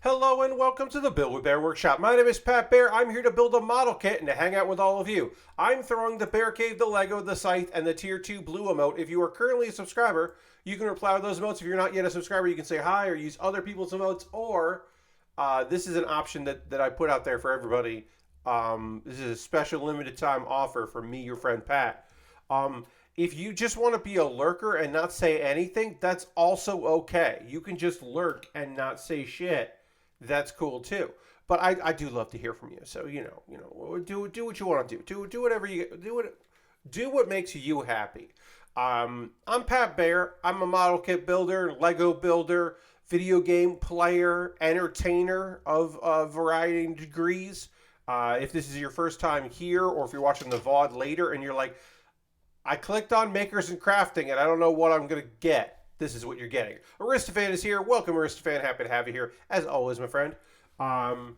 Hello and welcome to the Build with Bear Workshop. My name is Pat Baer. I'm here to build a model kit and to hang out with all of you. I'm throwing the Bear Cave, the Lego, the Scythe, and the Tier 2 Blue emote. If you are currently a subscriber, you can reply with those emotes. If you're not yet a subscriber, you can say hi or use other people's emotes. Or this is an option that I put out there for everybody. This is a special limited time offer for me, your friend Pat. If you just want to be a lurker and not say anything, that's also okay. You can just lurk and not say shit. That's cool too. But I do love to hear from you. So do what you want to do. Do whatever you do what makes you happy. I'm Pat Baer. I'm a model kit builder, Lego builder, video game player, entertainer of a variety of degrees. If this is your first time here, or if you're watching the VOD later and you're like, I clicked on Makers and Crafting and I don't know what I'm gonna get. This is what you're getting. Aristophan is here. Welcome, Aristophan. Happy to have you here, as always, my friend. You're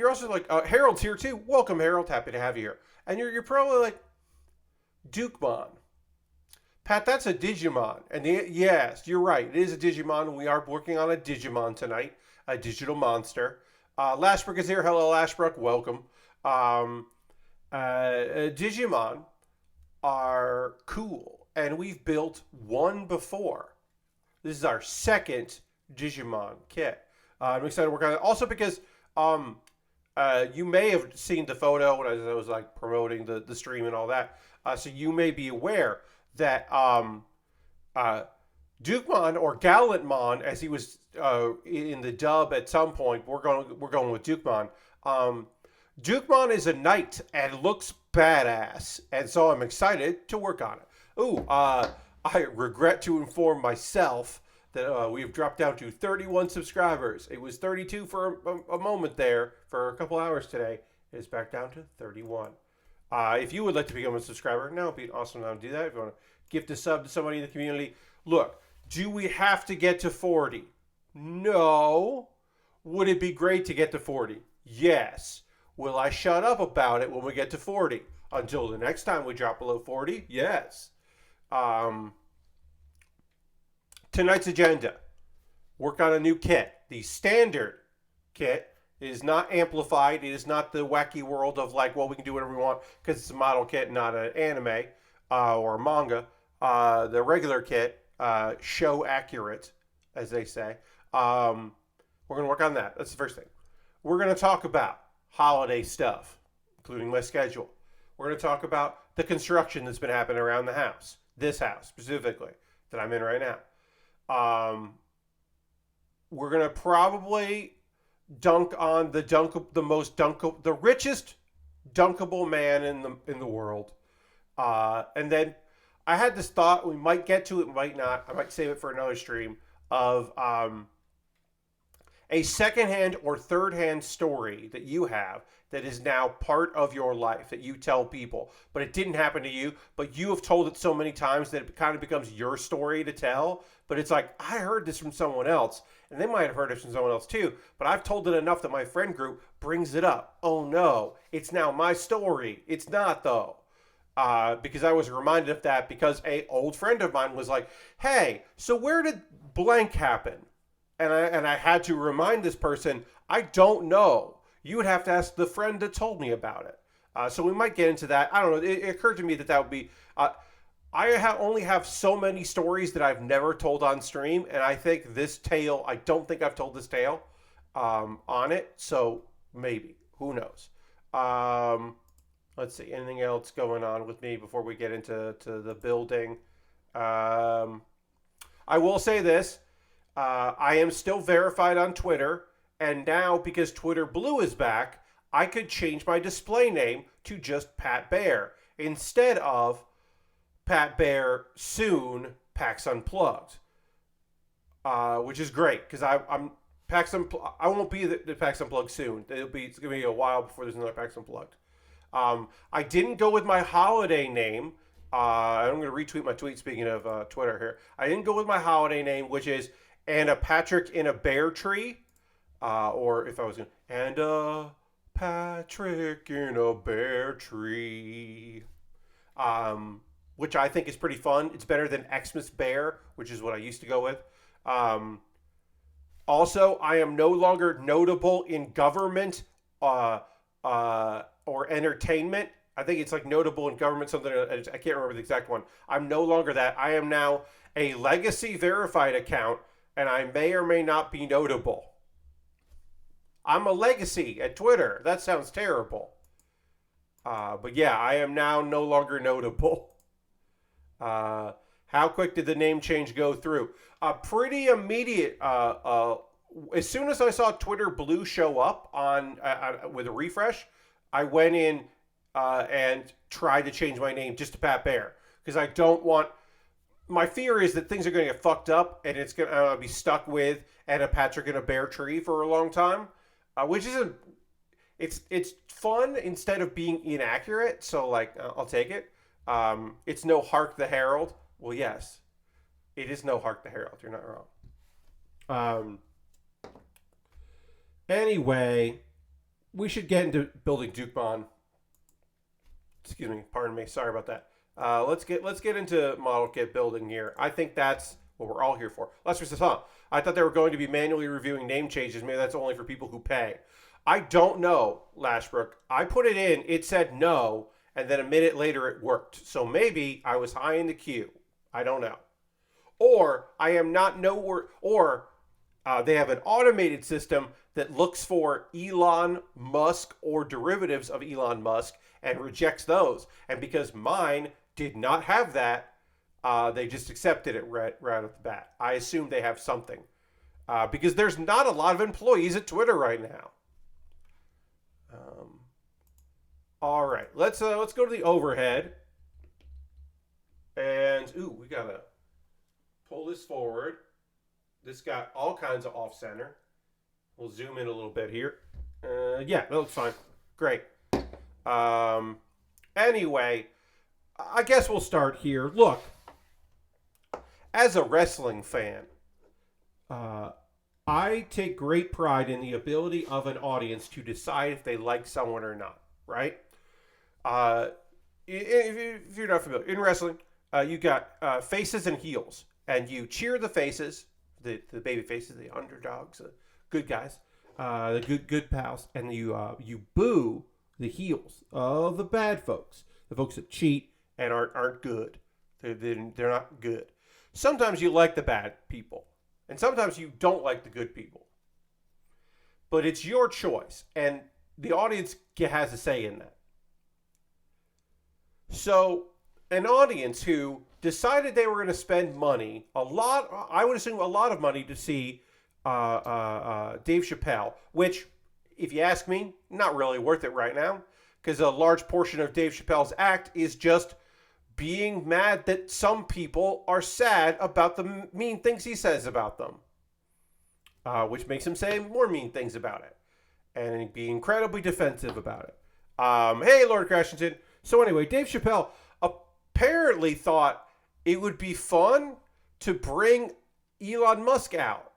also like, Harold's here too. Welcome, Harold. Happy to have you here. And you're probably like, Dukemon. Pat, that's a Digimon. And yes, you're right. It is a Digimon. We are working on a Digimon tonight, a digital monster. Lashbrook is here. Hello, Lashbrook. Welcome. Digimon are cool. And we've built one before. This is our second Digimon kit. I'm excited to work on it. Also because you may have seen the photo when I was like promoting the stream and all that. So you may be aware that Dukemon, or Gallantmon, as he was in the dub at some point, we're going with Dukemon. Dukemon is a knight and looks badass, and so I'm excited to work on it. Ooh, I regret to inform myself that we have dropped down to 31 subscribers. It was 32 for a moment there, for a couple hours today. It's back down to 31. If you would like to become a subscriber, now would be an awesome time to do that. If you want to gift a sub to somebody in the community. Look, do we have to get to 40? No. Would it be great to get to 40? Yes. Will I shut up about it when we get to 40? Until the next time we drop below 40? Yes. Tonight's agenda: work on a new kit. The standard kit is not amplified. It is not the wacky world of like, well, we can do whatever we want because it's a model kit, not an anime or a manga. The regular kit, show accurate, as they say. We're going to work on that. That's the first thing. We're going to talk about holiday stuff, including my schedule. We're going to talk about the construction that's been happening around the house. This house, specifically, that I'm in right now. We're going to probably dunk on the richest dunkable man in the world. And then I had this thought, we might get to it, might not. I might save it for another stream, of a secondhand or third-hand story that you have that is now part of your life, that you tell people, but it didn't happen to you, but you have told it so many times that it kind of becomes your story to tell. But it's like, I heard this from someone else, and they might have heard it from someone else too, but I've told it enough that my friend group brings it up. Oh no, it's now my story. It's not, though. Because I was reminded of that because a old friend of mine was like, hey, so where did blank happen? And I had to remind this person, I don't know. You would have to ask the friend that told me about it. So we might get into that. I don't know. It occurred to me that would be... only have so many stories that I've never told on stream. And I think this tale... I don't think I've told this tale on it. So maybe. Who knows? Let's see. Anything else going on with me before we get into the building? I will say this. I am still verified on Twitter, and now because Twitter Blue is back, I could change my display name to just Pat Baer instead of Pat Baer soon PAX Unplugged, which is great because I'm PAX Unplugged. I won't be the PAX Unplugged soon. It's gonna be a while before there's another PAX Unplugged. I didn't go with my holiday name. I'm going to retweet my tweet. Speaking of Twitter here, I didn't go with my holiday name, which is "And a Patrick in a Bear Tree," or if I was going, "And a Patrick in a Bear Tree," which I think is pretty fun. It's better than Xmas Bear, which is what I used to go with. Also, I am no longer notable in government or entertainment. I think it's like notable in government, something. I can't remember the exact one. I'm no longer that. I am now a legacy verified account, and I may or may not be notable. I'm a legacy at Twitter. That sounds terrible. But yeah, I am now no longer notable. How quick did the name change go through? Pretty immediate. As soon as I saw Twitter Blue show up on with a refresh, I went in and tried to change my name just to Pat Baer because I don't want. My fear is that things are going to get fucked up and it's going to be stuck with and a Patrick and a bear tree for a long time, which isn't. It's fun instead of being inaccurate. So like I'll take it. It's no Hark the Herald. Well, yes, it is no Hark the Herald. You're not wrong. Anyway, we should get into building Dukemon. Excuse me, pardon me. Sorry about that. Let's get into model kit building here. I think that's what we're all here for. Lester says, I thought they were going to be manually reviewing name changes. Maybe that's only for people who pay. I don't know, Lashbrook. I put it in. It said no, and then a minute later it worked. So maybe I was high in the queue. I don't know. Or I am not nowhere. Or they have an automated system that looks for Elon Musk or derivatives of Elon Musk and rejects those. And because mine did not have that, they just accepted it right off the bat. I assume they have something. Because there's not a lot of employees at Twitter right now. All right, let's go to the overhead. And, we got to pull this forward. This got all kinds of off-center. We'll zoom in a little bit here. Yeah, that looks fine. Great. Anyway, I guess we'll start here. Look, as a wrestling fan, I take great pride in the ability of an audience to decide if they like someone or not, right? If you're not familiar, in wrestling, you got faces and heels, and you cheer the faces, the baby faces, the underdogs, the good guys, the good pals, and you boo the heels, the bad folks, the folks that cheat and aren't good. They're not good. Sometimes you like the bad people, and sometimes you don't like the good people. But it's your choice, and the audience has a say in that. So, an audience who decided they were going to spend money, I would assume a lot of money to see Dave Chappelle, which, if you ask me, not really worth it right now, because a large portion of Dave Chappelle's act is just being mad that some people are sad about the mean things he says about them, which makes him say more mean things about it and be incredibly defensive about it. Hey, Lord Crashington. So anyway, Dave Chappelle apparently thought it would be fun to bring Elon Musk out,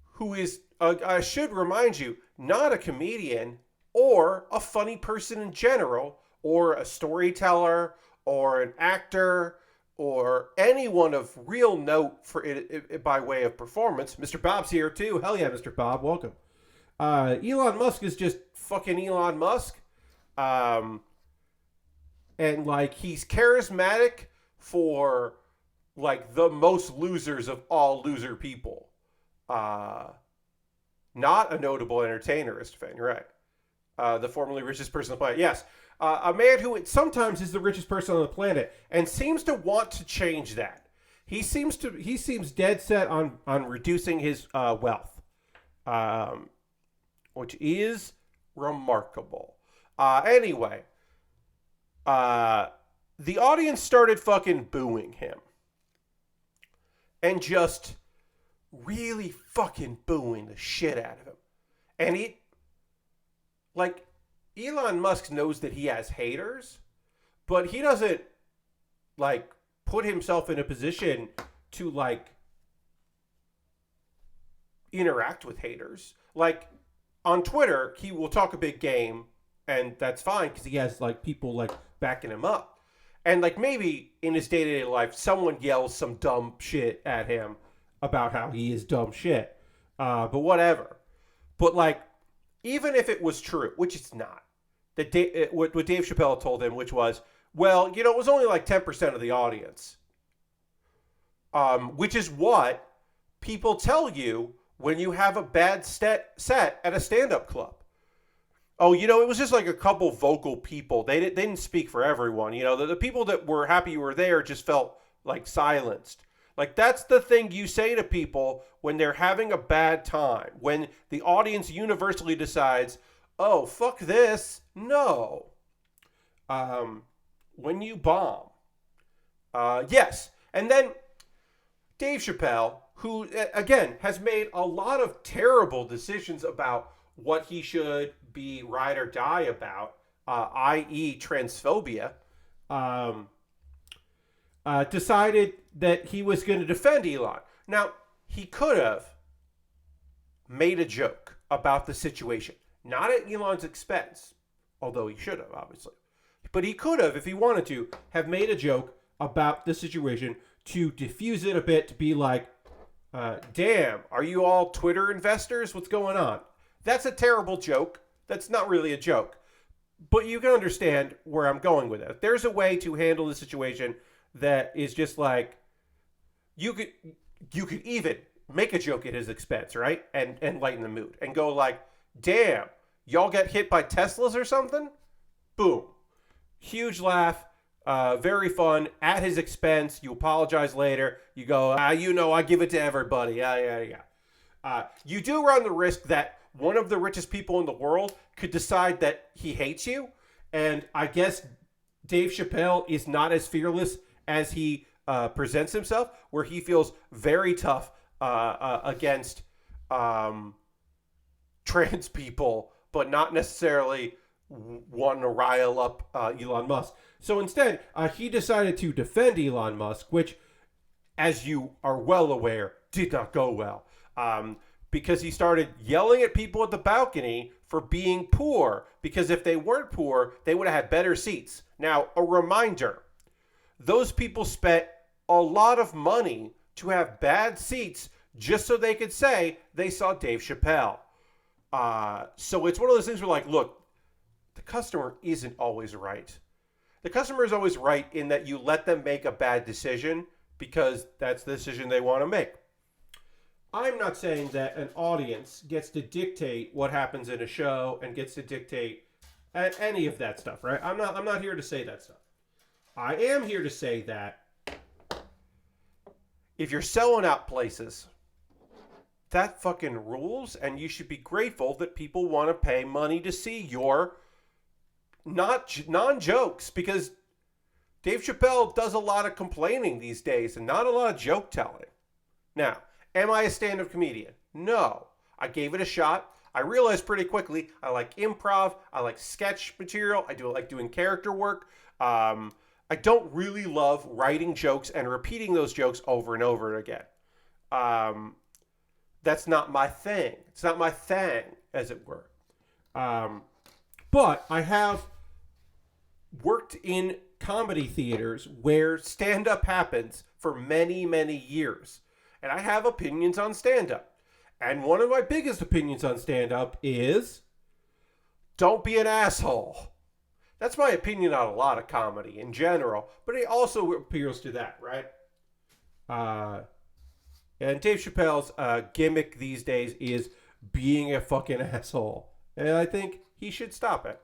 who is, I should remind you, not a comedian or a funny person in general, or a storyteller, or an actor, or anyone of real note for it by way of performance. Mr. Bob's here too. Hell yeah, Mr. Bob, welcome. Elon Musk is just fucking Elon Musk. And like he's charismatic for like the most losers of all loser people. Not a notable entertainer, Estefan, you're right. The formerly richest person on the planet. Yes. A man who sometimes is the richest person on the planet and seems to want to change that. He seems dead set on reducing his wealth, which is remarkable. Anyway, the audience started fucking booing him. And just really fucking booing the shit out of him. And like, Elon Musk knows that he has haters, but he doesn't, like, put himself in a position to, like, interact with haters. Like, on Twitter, he will talk a big game, and that's fine, because he has, like, people, like, backing him up. And, like, maybe in his day-to-day life, someone yells some dumb shit at him about how he is dumb shit. But whatever. But like, even if it was true, which it's not, that what Dave Chappelle told him, which was, well, it was only like 10% of the audience, which is what people tell you when you have a bad set at a stand-up club. Oh, it was just like a couple vocal people. They didn't speak for everyone. The people that were happy you were there just felt like silenced. Like, that's the thing you say to people when they're having a bad time. When the audience universally decides, oh, fuck this. No. When you bomb. Yes. And then Dave Chappelle, who, again, has made a lot of terrible decisions about what he should be ride or die about, i.e. transphobia, decided that he was going to defend Elon. Now, he could have made a joke about the situation, not at Elon's expense, although he should have, obviously. But he could have, if he wanted to, have made a joke about the situation to diffuse it a bit, to be like, damn, are you all Twitter investors? What's going on? That's a terrible joke. That's not really a joke. But you can understand where I'm going with it. There's a way to handle the situation that is just like, you could even make a joke at his expense, right? And lighten the mood. And go like, damn, y'all get hit by Teslas or something? Boom. Huge laugh. Very fun. At his expense. You apologize later. You go, I give it to everybody. Yeah. You do run the risk that one of the richest people in the world could decide that he hates you. And I guess Dave Chappelle is not as fearless as he presents himself, where he feels very tough against trans people, but not necessarily wanting to rile up Elon Musk. So instead, he decided to defend Elon Musk, which, as you are well aware, did not go well. Because he started yelling at people at the balcony for being poor. Because if they weren't poor, they would have had better seats. Now, a reminder, those people spent a lot of money to have bad seats just so they could say they saw Dave Chappelle. So it's one of those things where, like, look, the customer isn't always right. The customer is always right in that you let them make a bad decision because that's the decision they want to make. I'm not saying that an audience gets to dictate what happens in a show and gets to dictate any of that stuff, right? I'm not here to say that stuff. I am here to say that if you're selling out places, that fucking rules, and you should be grateful that people want to pay money to see your non-jokes, because Dave Chappelle does a lot of complaining these days and not a lot of joke telling. Now, am I a stand-up comedian? No. I gave it a shot. I realized pretty quickly I like improv. I like sketch material. I like doing character work. I don't really love writing jokes and repeating those jokes over and over again. That's not my thing. It's not my thing, as it were. But I have worked in comedy theaters where stand-up happens for many, many years. And I have opinions on stand-up. And one of my biggest opinions on stand-up is, don't be an asshole. That's my opinion on a lot of comedy in general, but it also appeals to that, right? And Dave Chappelle's gimmick these days is being a fucking asshole. And I think he should stop it.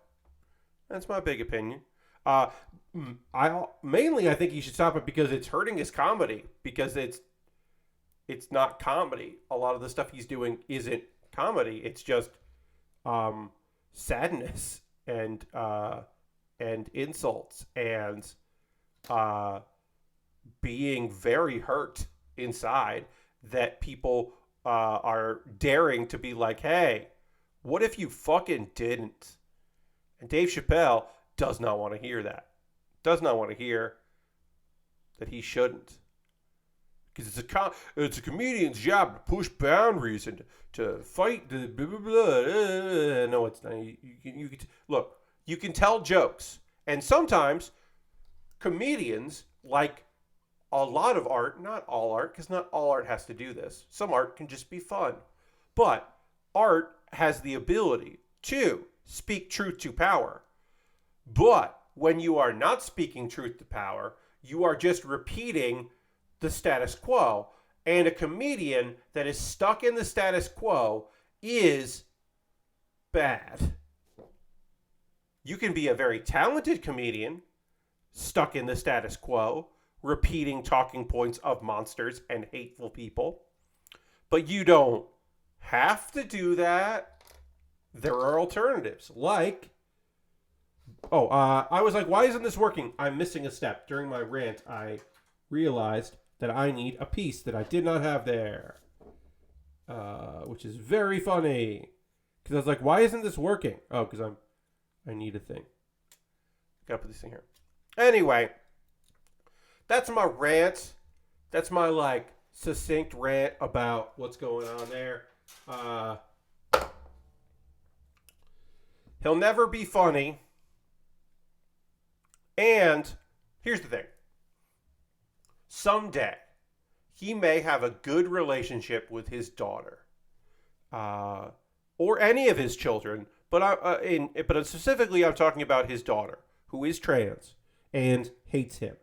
That's my big opinion. I think he should stop it because it's hurting his comedy, because it's not comedy. A lot of the stuff he's doing isn't comedy. It's just sadness and insults and being very hurt inside that people are daring to be like, hey, what if you fucking didn't? And Dave Chappelle does not want to hear that. Does not want to hear that he shouldn't. Because it's a comedian's job to push boundaries and to fight the blah, blah, blah. No, it's not. Look, you can tell jokes. And sometimes comedians, like a lot of art, not all art, because not all art has to do this. Some art can just be fun. But art has the ability to speak truth to power. But when you are not speaking truth to power, you are just repeating the status quo. And a comedian that is stuck in the status quo is bad. You can be a very talented comedian stuck in the status quo, repeating talking points of monsters and hateful people. But you don't have to do that. There are alternatives. Like, I was like, why isn't this working? I'm missing a step. During my rant, I realized that I need a piece that I did not have there. Which is very funny. Because I was like, why isn't this working? Oh, because I need a thing. Gotta put this thing here. Anyway, that's my rant. That's my, like, succinct rant about what's going on there. He'll never be funny. And here's the thing. Someday, he may have a good relationship with his daughter. Or any of his children. But specifically, I'm talking about his daughter, who is trans and hates him.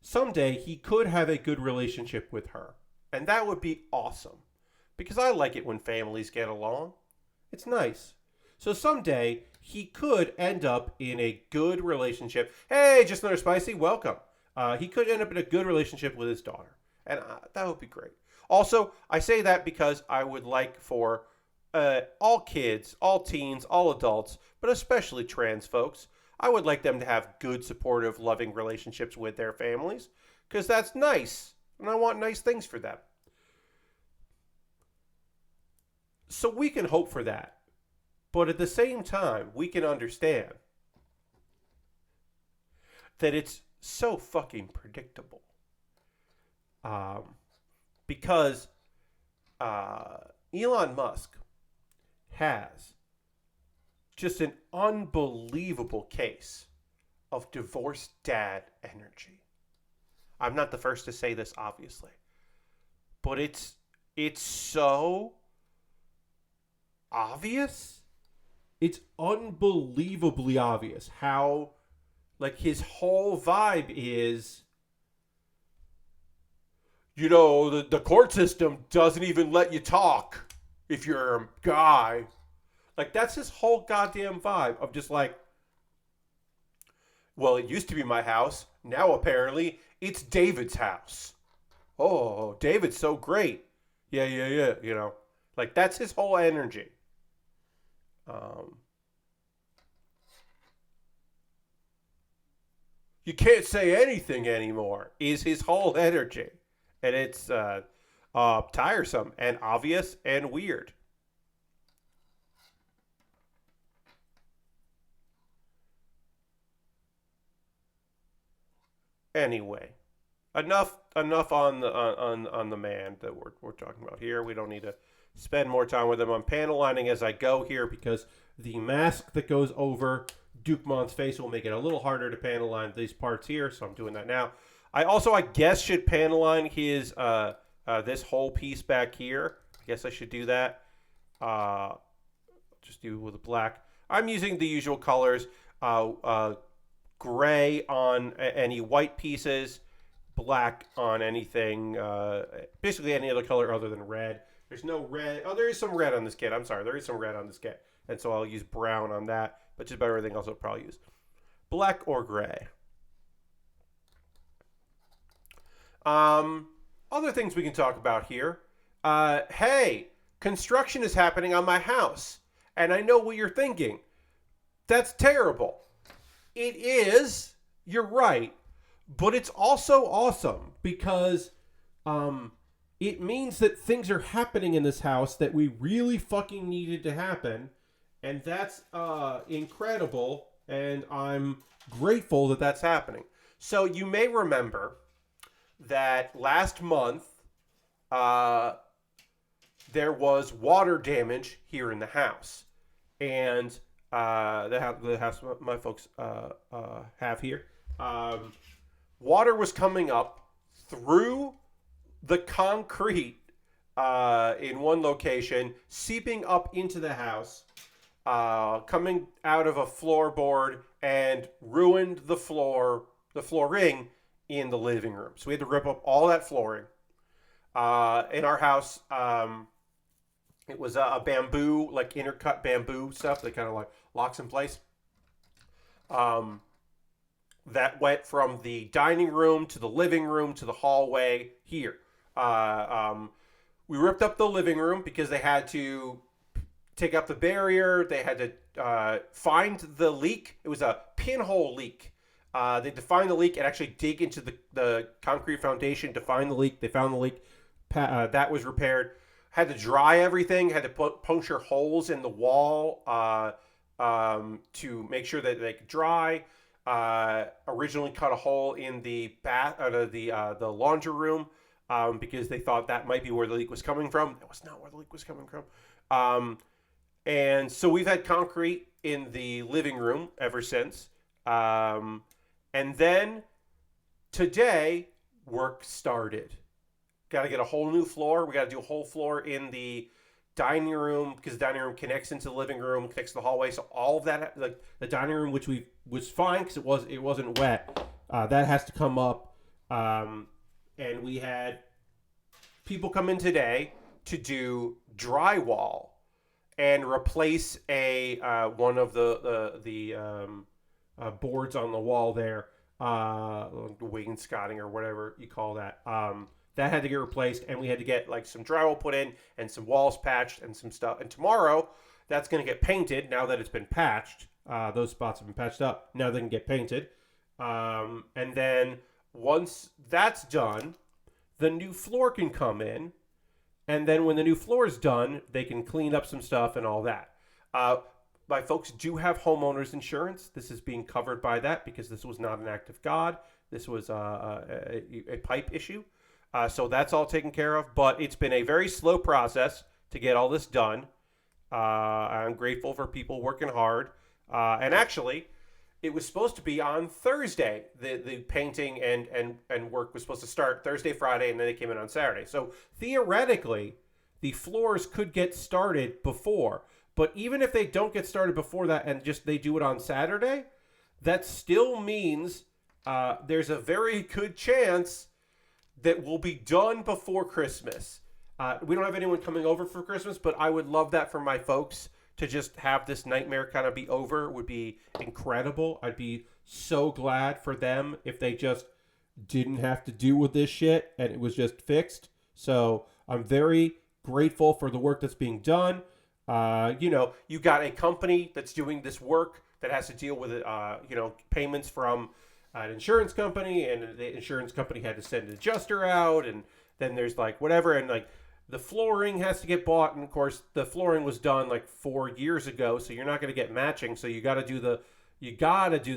Someday, he could have a good relationship with her. And that would be awesome. Because I like it when families get along. It's nice. So someday, he could end up in a good relationship. Hey, just another spicy, welcome. He could end up in a good relationship with his daughter. And that would be great. Also, I say that because I would like for all kids, all teens, all adults, but especially trans folks, I would like them to have good, supportive, loving relationships with their families. Because that's nice. And I want nice things for them. So we can hope for that. But at the same time, we can understand that it's so fucking predictable. Because Elon Musk has just an unbelievable case of divorced dad energy. I'm not the first to say this, obviously. But it's so obvious. It's unbelievably obvious how, like, his whole vibe is, the court system doesn't even let you talk if you're a guy. Like, that's his whole goddamn vibe of just like, well, it used to be my house. Now, apparently, it's David's house. Oh, David's so great. Yeah. Like, that's his whole energy. You can't say anything anymore is his whole energy. And it's tiresome and obvious and weird. Anyway, enough on the man that we're talking about here. We don't need to spend more time with him. I'm panel lining as I go here because the mask that goes over Dukemon's face will make it a little harder to panel line these parts here, so I'm doing that now. I guess, should panel line his this whole piece back here. I guess I should do that. Just do it with a black. I'm using the usual colors. Gray on any white pieces, black on anything, basically any other color other than red. There's no red. Oh, there is some red on this kit. I'm sorry. There is some red on this kit. And so I'll use brown on that. But just about everything else I'll probably use black or gray. Other things we can talk about here. Hey, construction is happening on my house. And I know what you're thinking. That's terrible. It is. You're right. But it's also awesome because it means that things are happening in this house that we really fucking needed to happen. And that's incredible. And I'm grateful that that's happening. So you may remember that last month there was water damage here in the house. And the house my folks have here. Water was coming up through the concrete in one location, seeping up into the house, coming out of a floorboard, and ruined the flooring in the living room. So we had to rip up all that flooring. In our house, it was a bamboo, like intercut bamboo stuff that kind of like locks in place. Um, that went from the dining room to the living room to the hallway here. We ripped up the living room because they had to take up the barrier. They had to find the leak. It was a pinhole leak. They had to find the leak and actually dig into the concrete foundation to find the leak. They found the leak. That was repaired. Had to dry everything. Had to puncture holes in the wall to make sure that they could dry. Originally cut a hole in the the laundry room because they thought that might be where the leak was coming from. That was not where the leak was coming from. And so we've had concrete in the living room ever since. And then today, work started. Got to get a whole new floor. We got to do a whole floor in the dining room because the dining room connects into the living room, connects to the hallway. So all of that, like the dining room, which was fine because it wasn't wet. That has to come up. And we had people come in today to do drywall and replace one of the boards on the wall there, wainscoting or whatever you call that. That had to get replaced, and we had to get like some drywall put in and some walls patched and some stuff. And tomorrow, that's going to get painted. Now that it's been patched, those spots have been patched up. Now they can get painted, and then once that's done, the new floor can come in. And then when the new floor is done, they can clean up some stuff and all that. My folks do have homeowners insurance. This is being covered by that because this was not an act of God. This was a pipe issue. So that's all taken care of. But it's been a very slow process to get all this done. I'm grateful for people working hard. And actually, it was supposed to be on Thursday. The painting and work was supposed to start Thursday, Friday, and then they came in on Saturday. So theoretically, the floors could get started before. But even if they don't get started before that and just they do it on Saturday, that still means there's a very good chance that will be done before Christmas. We don't have anyone coming over for Christmas, but I would love that for my folks. To just have this nightmare kind of be over would be incredible. I'd be so glad for them if they just didn't have to deal with this shit and it was just fixed. So I'm very grateful for the work that's being done. You got a company that's doing this work that has to deal with, payments from an insurance company, and the insurance company had to send an adjuster out, and then there's like whatever, and like the flooring has to get bought, and of course the flooring was done like 4 years ago, so you're not going to get matching. So you got to do the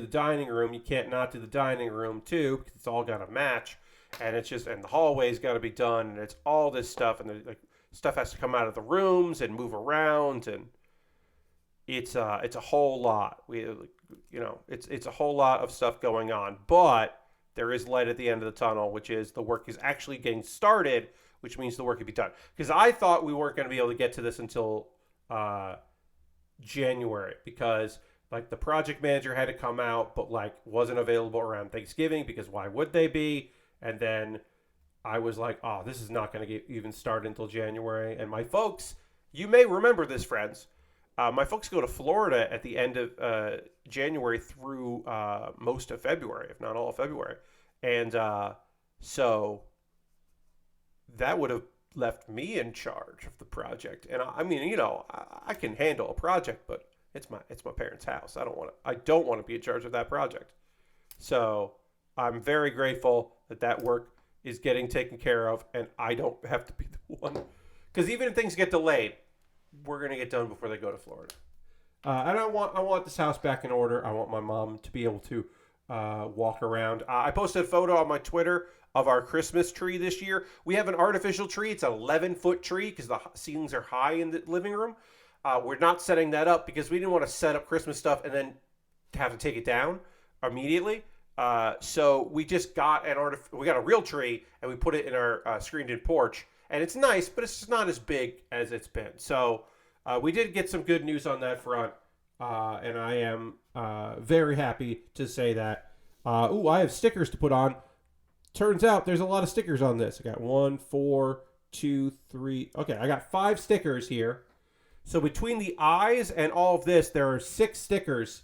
dining room. You can't not do the dining room too because it's all got to match, and the hallway's got to be done, and it's all this stuff, and like stuff has to come out of the rooms and move around, and it's a whole lot. It's a whole lot of stuff going on, but there is light at the end of the tunnel, which is the work is actually getting started, which means the work can be done. Because I thought we weren't going to be able to get to this until January, because like the project manager had to come out, but like wasn't available around Thanksgiving because why would they be? And then I was like, oh, this is not going to get even started until January. And my folks, you may remember this, friends. My folks go to Florida at the end of January through most of February, if not all of February. And so that would have left me in charge of the project. And I mean, I can handle a project, but it's my parents' house. I don't want to be in charge of that project. So I'm very grateful that work is getting taken care of, and I don't have to be the one. Because even if things get delayed, we're going to get done before they go to Florida. And I want this house back in order. I want my mom to be able to walk around. I posted a photo on my Twitter of our Christmas tree this year. We have an artificial tree. It's an 11-foot tree because the ceilings are high in the living room. We're not setting that up because we didn't want to set up Christmas stuff and then have to take it down immediately. So we just got we got a real tree and we put it in our screened-in porch. and it's nice, but it's just not as big as it's been. So we did get some good news on that front, and I am very happy to say that. I have stickers to put on. Turns out there's a lot of stickers on this. I got 1, 4, 2, 3. Okay, I got 5 stickers here. So between the eyes and all of this, there are 6 stickers,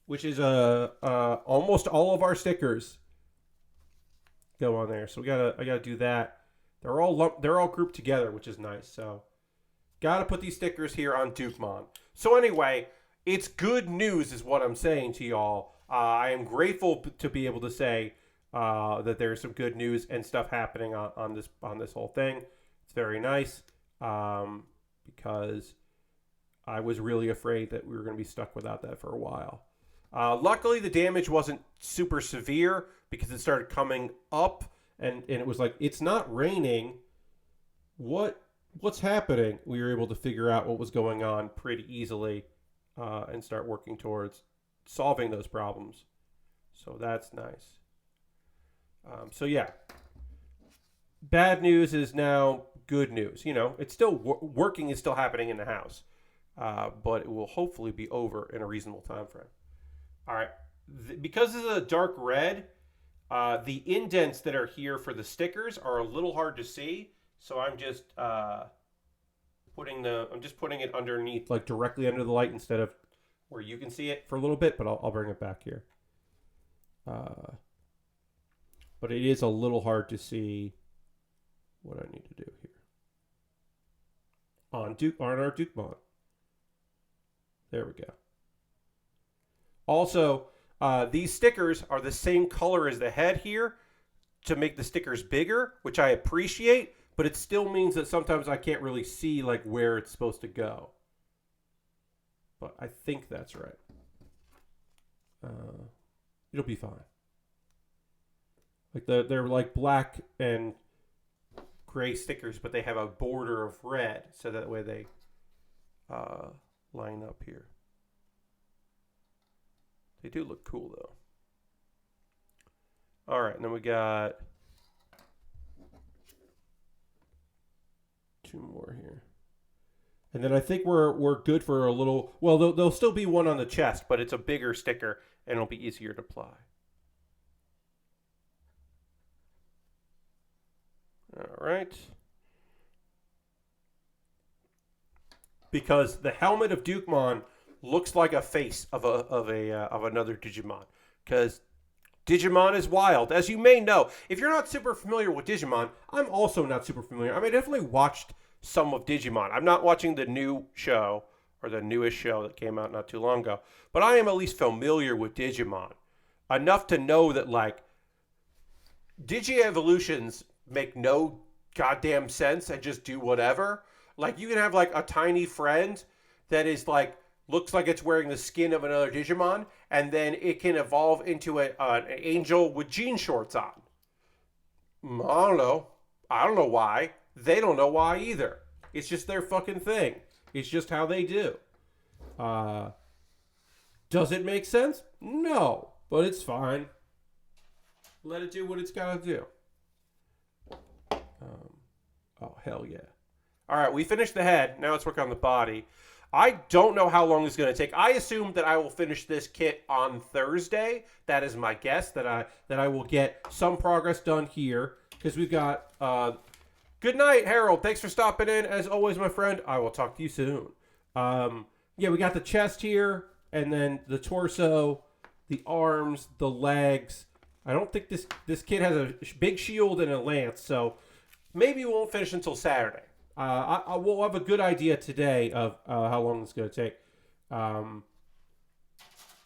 which is almost all of our stickers go on there. So I gotta do that. They're all grouped together, which is nice. So gotta put these stickers here on Dukemon. So anyway, it's good news, is what I'm saying to y'all. I am grateful to be able to say that there's some good news and stuff happening on this whole thing. It's very nice, because I was really afraid that we were going to be stuck without that for a while. Luckily, the damage wasn't super severe because it started coming up, and it was like, it's not raining. What's happening? We were able to figure out what was going on pretty easily, and start working towards solving those problems. So that's nice. So yeah, bad news is now good news. It's still working is still happening in the house, but it will hopefully be over in a reasonable time frame. All right, because this is a dark red, the indents that are here for the stickers are a little hard to see. So I'm just putting it underneath, like directly under the light instead of where you can see it for a little bit. But I'll bring it back here. But it is a little hard to see what I need to do here on our Dukemon. There we go. Also, these stickers are the same color as the head here to make the stickers bigger, which I appreciate, but it still means that sometimes I can't really see like where it's supposed to go. But I think that's right. It'll be fine. Like they're like black and gray stickers, but they have a border of red, so that way they line up here. They do look cool though. All right, and then we got 2 more here, and then I think we're good for a little. Well, there'll still be one on the chest, but it's a bigger sticker and it'll be easier to apply. All right. Because the helmet of Dukemon looks like a face of another Digimon. Because Digimon is wild, as you may know. If you're not super familiar with Digimon, I'm also not super familiar. I mean, I definitely watched some of Digimon. I'm not watching the new show or the newest show that came out not too long ago, but I am at least familiar with Digimon enough to know that like Digi-evolutions make no goddamn sense and just do whatever. Like you can have like a tiny friend that is like looks like it's wearing the skin of another Digimon, and then it can evolve into an angel with jean shorts on. I don't know. I don't know why. They don't know why either. It's just their fucking thing. It's just how they do. Does it make sense? No, but it's fine. Let it do what it's got to do. Oh, hell yeah. All right, we finished the head. Now let's work on the body. I don't know how long it's going to take. I assume that I will finish this kit on Thursday. That is my guess, that I will get some progress done here. Because we've got... good night, Harold. Thanks for stopping in. As always, my friend, I will talk to you soon. Yeah, we got the chest here, and then the torso, the arms, the legs. I don't think this kid has a big shield and a lance, so maybe we won't finish until Saturday. I will have a good idea today of how long it's going to take.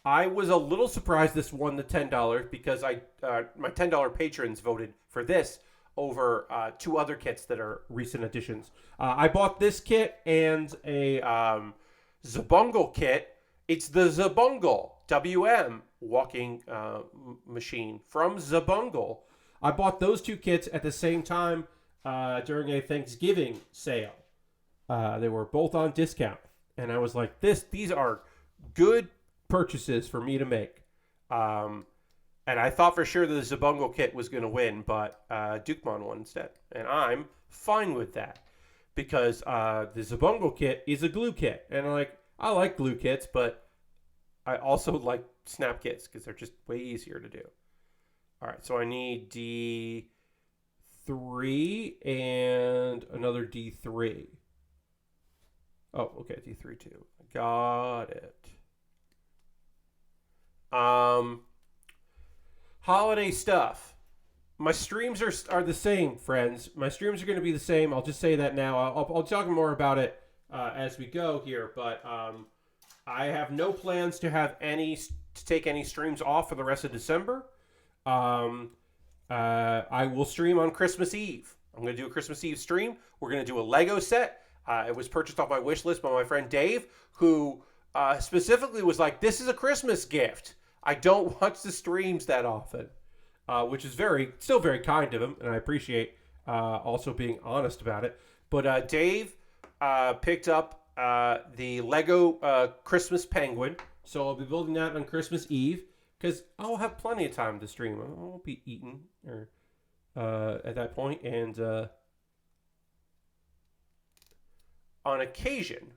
I was a little surprised this won the $10 because my $10 patrons voted for this over 2 other kits that are recent additions. I bought this kit and a Zabungle kit. It's the Zabungle WM walking machine from Zabungle. I bought those 2 kits at the same time during a Thanksgiving sale. They were both on discount, and I was like, these are good purchases for me to make. And And I thought for sure that the Zabungo kit was going to win, but Dukemon won instead. And I'm fine with that because the Zabungo kit is a glue kit. And I like glue kits, but I also like snap kits because they're just way easier to do. All right, so I need D3 and another D3. Oh, okay, D3 too. Got it. Holiday stuff. My streams are the same, friends. My streams are going to be the same. I'll just say that now. I'll talk more about it as we go here, but I have no plans to take any streams off for the rest of December. I will stream on Christmas Eve. I'm going to do a Christmas Eve stream. We're going to do a Lego set. It was purchased off my wish list by my friend Dave, who specifically was like, "This is a Christmas gift." I don't watch the streams that often, which is still very kind of him, and I appreciate also being honest about it. But Dave picked up the Lego Christmas Penguin, so I'll be building that on Christmas Eve because I'll have plenty of time to stream. I won't be eating at that point, and on occasion,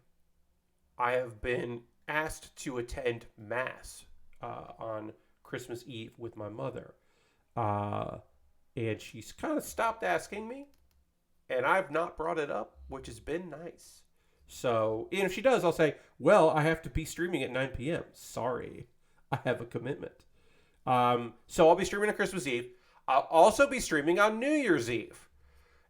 I have been asked to attend Mass on Christmas Eve with my mother. And she's kind of stopped asking me, and I've not brought it up, which has been nice. So, and if she does, I'll say, well, I have to be streaming at 9 p.m. Sorry, I have a commitment. So I'll be streaming on Christmas Eve. I'll also be streaming on New Year's Eve.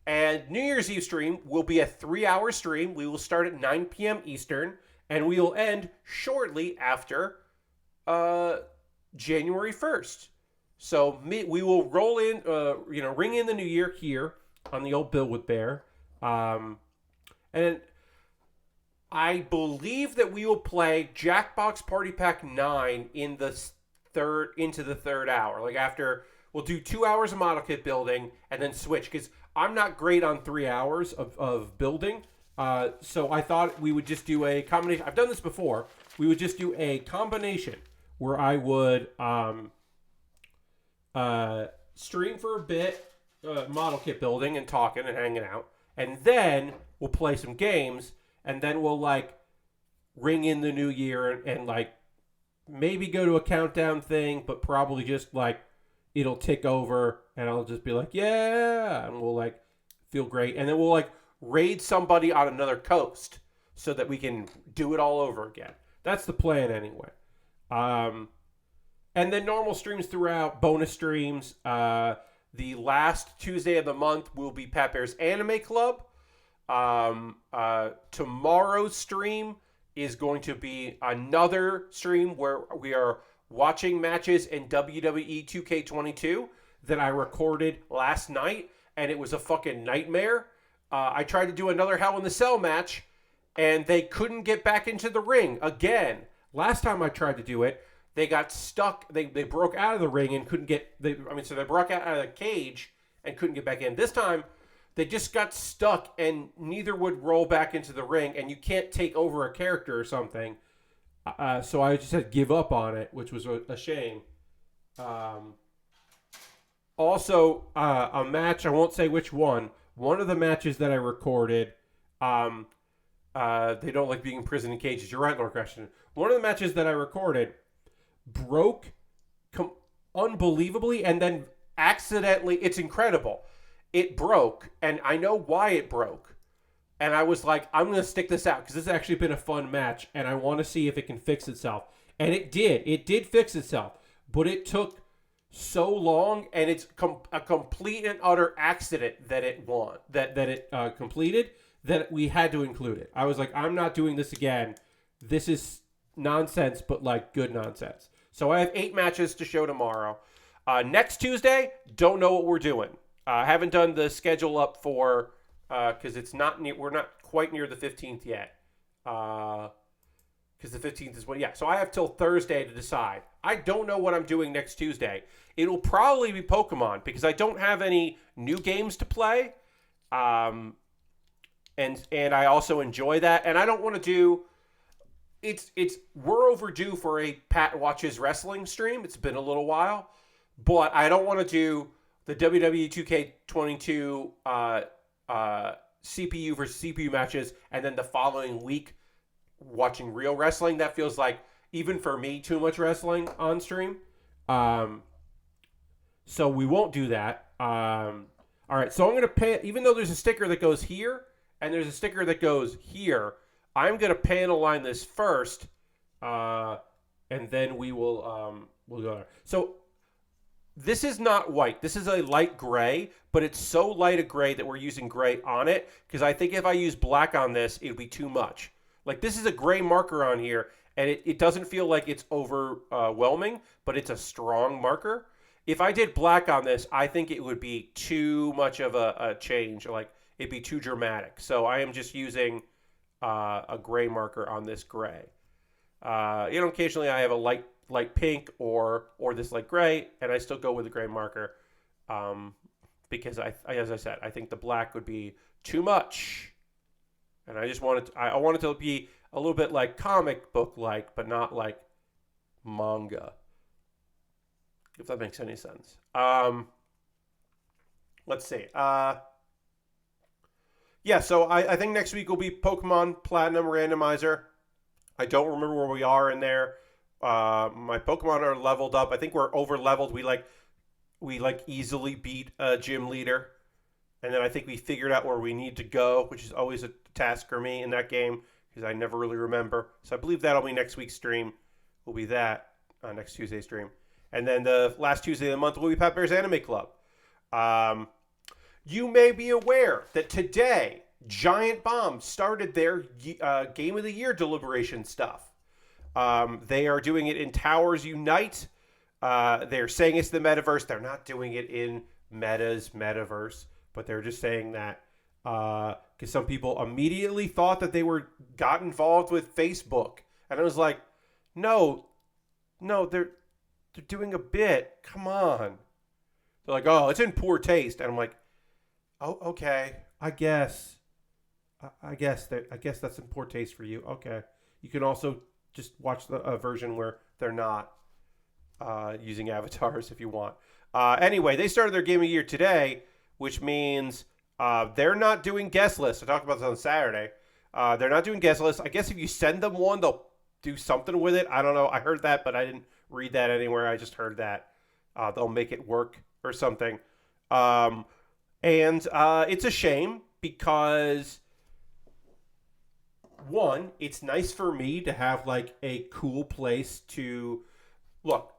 And New Year's Eve stream will be a 3-hour stream. We will start at 9 p.m. Eastern, and we will end shortly after January 1st. So we will roll in, ring in the new year here on the old bill with Baer. And I believe that we will play Jackbox Party Pack 9 into the third hour. Like after, we'll do 2 hours of model kit building and then switch. Because I'm not great on 3 hours of building. So I thought we would just do a combination. I've done this before. We would just do a combination where I would stream for a bit, model kit building and talking and hanging out. And then we'll play some games. And then we'll ring in the new year and maybe go to a countdown thing, but probably just it'll tick over and I'll just be like, yeah, and we'll feel great. And then we'll raid somebody on another coast so that we can do it all over again. That's the plan anyway. And then normal streams throughout, bonus streams. The last Tuesday of the month will be Pat Bear's Anime Club. Tomorrow's stream is going to be another stream where we are watching matches in WWE 2K22 that I recorded last night, and it was a fucking nightmare. I tried to do another Hell in the Cell match, and they couldn't get back into the ring again. Last time I tried to do it, they got stuck. They broke out of the ring and couldn't get. So they broke out of the cage and couldn't get back in. This time, they just got stuck and neither would roll back into the ring, and you can't take over a character or something. So I just had to give up on it, which was a shame. Also, a match, I won't say which one. One of the matches that I recorded, they don't like being in prison in cages. You're right, Lord Christian. One of the matches that I recorded broke unbelievably, and then accidentally, it's incredible. It broke, and I know why it broke. And I was like, I'm going to stick this out because this has actually been a fun match, and I want to see if it can fix itself. And it did. It did fix itself. But it took so long, and it's a complete and utter accident that it completed, that we had to include it. I was like, I'm not doing this again. This is nonsense, but good nonsense. So I have 8 matches to show tomorrow. Next Tuesday, don't know what we're doing. I haven't done the schedule up for because we're not quite near the 15th yet. Because the 15th is when, so I have till Thursday to decide. I don't know what I'm doing next Tuesday. It'll probably be Pokemon because I don't have any new games to play. And I also enjoy that. And I don't want to do, we're overdue for a Pat Watches Wrestling stream. It's been a little while. but I don't want to do the WWE 2K22 CPU versus CPU matches, and then the following week watching real wrestling. That feels like, even for me, too much wrestling on stream. So we won't do that. All right, so I'm going to pay, even though there's a sticker that goes here and there's a sticker that goes here, I'm going to panel line this first, and then we'll go there. So this is not white. This is a light gray, but it's so light a gray that we're using gray on it, because I think if I use black on this, it would be too much. Like, this is a gray marker on here, and it doesn't feel like it's overwhelming, but it's a strong marker. If I did black on this, I think it would be too much of a change. Like, it'd be too dramatic. So I am just using a gray marker on this gray. Occasionally I have a light pink or this light gray, and I still go with a gray marker because as I said, I think the black would be too much, and I just wanted I want it to be a little bit like comic book like, but not like manga. If that makes any sense. Let's see. So I think next week will be Pokemon Platinum Randomizer. I don't remember where we are in there. My Pokemon are leveled up. I think we're over leveled. We easily beat a gym leader. And then I think we figured out where we need to go, which is always a task for me in that game, because I never really remember. So I believe that'll be next week's stream. Will be that next Tuesday's stream. And then the last Tuesday of the month will be Pat Bear's Anime Club. You may be aware that today, Giant Bomb started their Game of the Year deliberation stuff. They are doing it in Towers Unite. They're saying it's the metaverse. They're not doing it in Meta's metaverse, but they're just saying that because some people immediately thought that they got involved with Facebook. And I was like, no, they're doing a bit. Come on. They're like, oh, it's in poor taste. And I'm like, oh, okay. I guess that's in poor taste for you. Okay. You can also just watch the version where they're not using avatars if you want. Anyway, they started their Game of the Year today, which means they're not doing guest lists. I talked about this on Saturday. They're not doing guest lists. I guess if you send them one, they'll do something with it. I don't know. I heard that, but I didn't read that anywhere. I just heard that they'll make it work or something. And it's a shame because, one, it's nice for me to have like a cool place to look.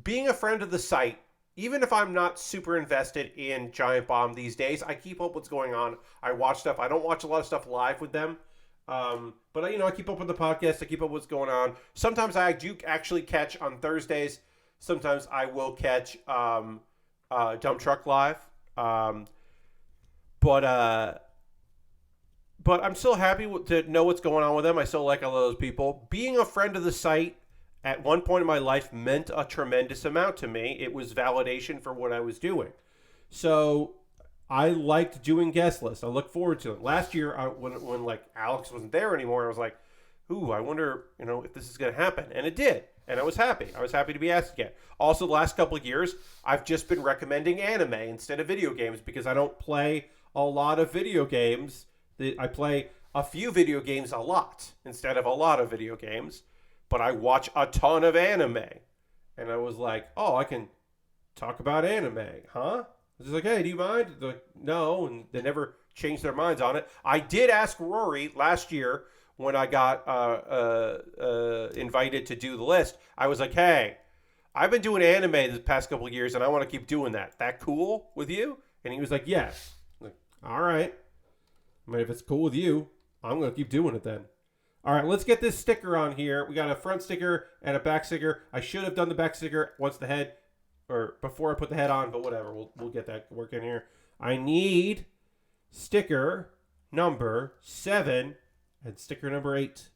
Being a friend of the site, even if I'm not super invested in Giant Bomb these days, I keep up what's going on. I watch stuff. I don't watch a lot of stuff live with them. But I keep up with the podcast. I keep up with what's going on. Sometimes I do actually catch on Thursdays. Sometimes I will catch Dump Truck Live. But I'm still happy to know what's going on with them. I still like all those people. Being a friend of the site at one point in my life meant a tremendous amount to me. It was validation for what I was doing. So I liked doing guest lists. I look forward to it. Last year, when like Alex wasn't there anymore, I was like, ooh, I wonder, if this is going to happen. And it did. And I was happy. I was happy to be asked again. Also, the last couple of years, I've just been recommending anime instead of video games because I don't play a lot of video games. I play a few video games a lot instead of a lot of video games. But I watch a ton of anime. And I was like, oh, I can talk about anime, huh? I was like, hey, do you mind? They're like, no, and they never changed their minds on it. I did ask Rory last year when I got invited to do the list. I was like, hey, I've been doing anime the past couple of years, and I want to keep doing that. That cool with you? And he was like, yes. I'm like, all right. I mean, if it's cool with you, I'm going to keep doing it then. All right, let's get this sticker on here. We got a front sticker and a back sticker. I should have done the back sticker once the head, or before I put the head on, but whatever. We'll get that working here. I need sticker number 7 and sticker number 8.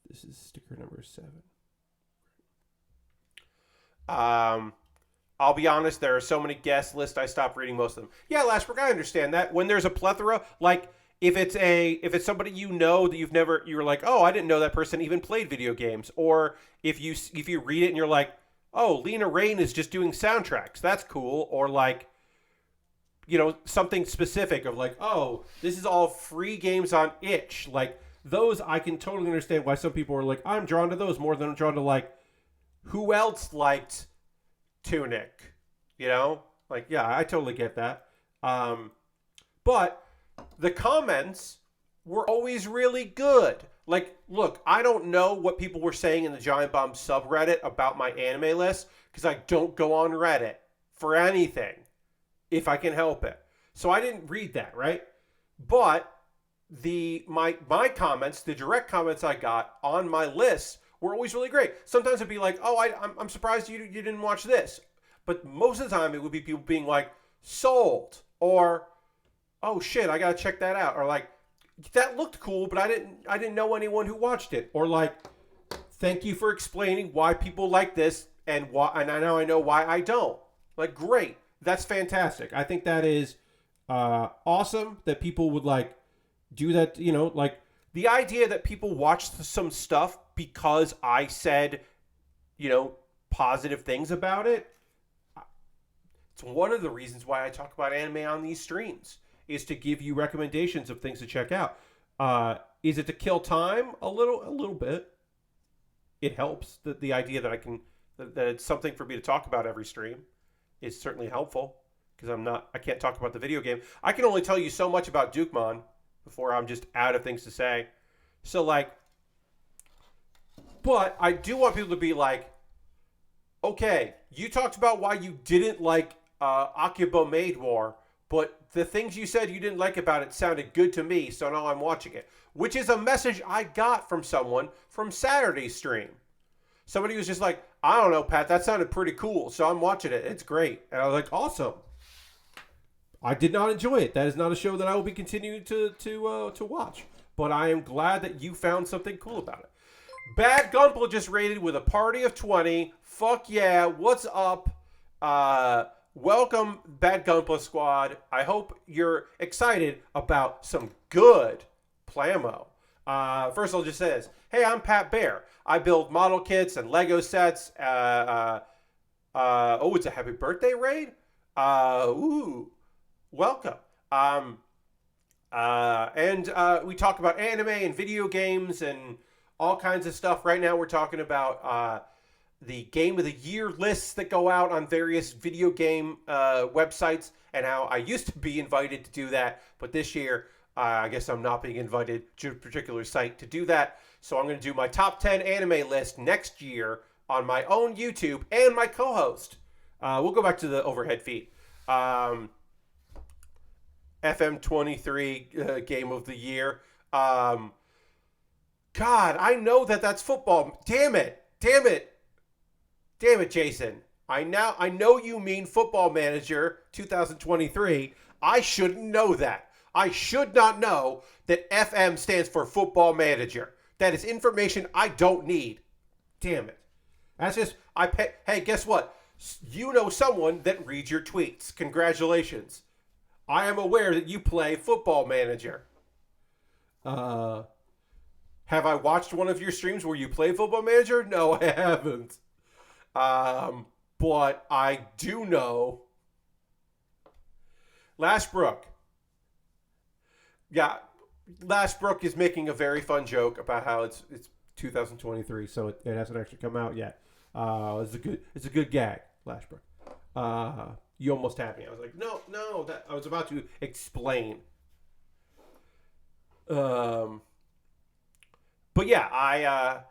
This is sticker number 7. I'll be honest, there are so many guest lists, I stopped reading most of them. Yeah, Lashbrook, I understand that. When there's a plethora, like if it's somebody that you're like, oh, I didn't know that person even played video games. Or if you read it and you're like, oh, Lena Raine is just doing soundtracks. That's cool. Or like, something specific of like, oh, this is all free games on itch. Like those, I can totally understand why some people are like, I'm drawn to those more than I'm drawn to like, who else liked Tunic? Like, yeah, I totally get that. But the comments were always really good. Like, look, I don't know what people were saying in the Giant Bomb subreddit about my anime list because I don't go on Reddit for anything if I can help it. So I didn't read that, right? But my comments, the direct comments I got on my list were always really great. Sometimes it'd be like, oh, I'm surprised you didn't watch this. But most of the time it would be people being like, sold, or, oh shit, I gotta check that out, or like, that looked cool, but I didn't know anyone who watched it, or like, thank you for explaining why people like this and now I know why I don't. Like, great, that's fantastic. I think that is awesome that people would like do that. Like the idea that people watch some stuff because I said, positive things about it. It's one of the reasons why I talk about anime on these streams, is to give you recommendations of things to check out. Is it to kill time? A little bit. It helps. The idea that that it's something for me to talk about every stream is certainly helpful, because I can't talk about the video game. I can only tell you so much about Dukemon before I'm just out of things to say. So like, but I do want people to be like, okay, you talked about why you didn't like Akiba Maid War, but the things you said you didn't like about it sounded good to me, so now I'm watching it. Which is a message I got from someone from Saturday's stream. Somebody was just like, I don't know, Pat, that sounded pretty cool, so I'm watching it. It's great. And I was like, awesome. I did not enjoy it. That is not a show that I will be continuing to watch. But I am glad that you found something cool about it. Bad Gunpla just rated with a party of 20. Fuck yeah. What's up? Welcome, Bad Gunpla Squad. I hope you're excited about some good Plamo. First of all, just says, hey, I'm Pat Baer. I build model kits and Lego sets. Oh, it's a happy birthday raid? Ooh, welcome. And we talk about anime and video games and all kinds of stuff. Right now we're talking about the Game of the Year lists that go out on various video game websites, and how I used to be invited to do that, but this year I guess I'm not being invited to a particular site to do that. So I'm going to do my top 10 anime list next year on my own YouTube and my co-host. We'll go back to the overhead feed. FM23 Game of the Year. God, I know that's football. Damn it, Jason. I know you mean Football Manager 2023. I shouldn't know that. I should not know that FM stands for Football Manager. That is information I don't need. Damn it. That's just, hey, guess what? You know someone that reads your tweets. Congratulations. I am aware that you play Football Manager. Have I watched one of your streams where you play Football Manager? No, I haven't. But I do know Lashbrook. Yeah, Lashbrook is making a very fun joke about how it's 2023, so it hasn't actually come out yet. It's a good gag, Lashbrook. You almost had me. I was like, no, that I was about to explain. But yeah, I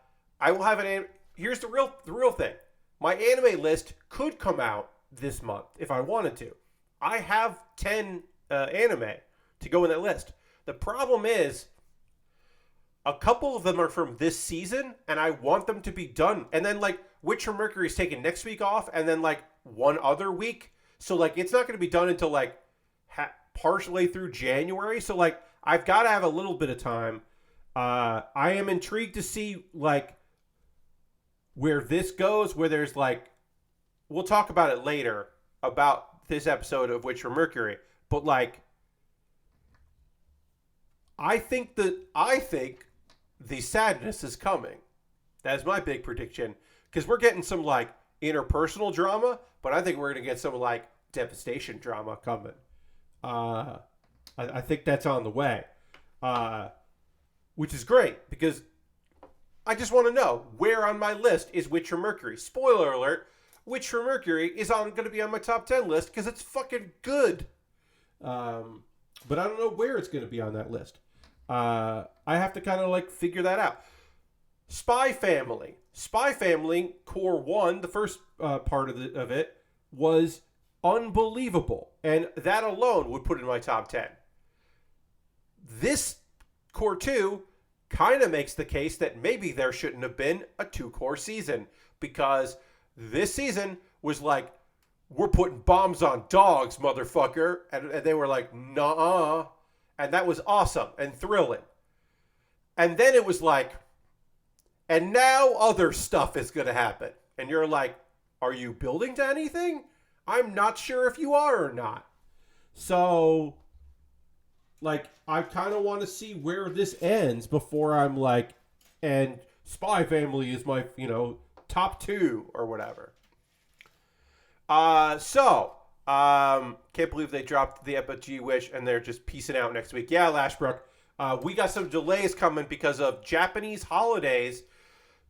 will have an. Here's the real thing. My anime list could come out this month if I wanted to. I have 10 anime to go in that list. The problem is, a couple of them are from this season, and I want them to be done. And then, like, Witcher Mercury is taking next week off, and then, like, one other week. So, like, it's not going to be done until, like, partially through January. So, like, I've got to have a little bit of time. I am intrigued to see, like, where this goes, where there's, like, we'll talk about it later, about this episode of Witcher Mercury. But, like, I think the sadness is coming. That is my big prediction. Because we're getting some, like, interpersonal drama, but I think we're going to get some like devastation drama coming. I think that's on the way, which is great because I just want to know where on my list is Witch from Mercury. Spoiler alert: Witch from Mercury is going to be on my top 10 list because it's fucking good. But I don't know where it's going to be on that list. I have to kind of like figure that out. Spy Family Core 1, the first part of it was unbelievable, and that alone would put it in my top 10. This Core 2 kind of makes the case that maybe there shouldn't have been a 2-core season, because this season was like, we're putting bombs on dogs, motherfucker, and they were like, nah, and that was awesome and thrilling. And then it was like, and now other stuff is going to happen. And you're like, are you building to anything? I'm not sure if you are or not. So, like, I kind of want to see where this ends before I'm like, and Spy Family is my, top 2 or whatever. Can't believe they dropped the Epigee Wish and they're just peacing out next week. Yeah, Lashbrook. We got some delays coming because of Japanese holidays,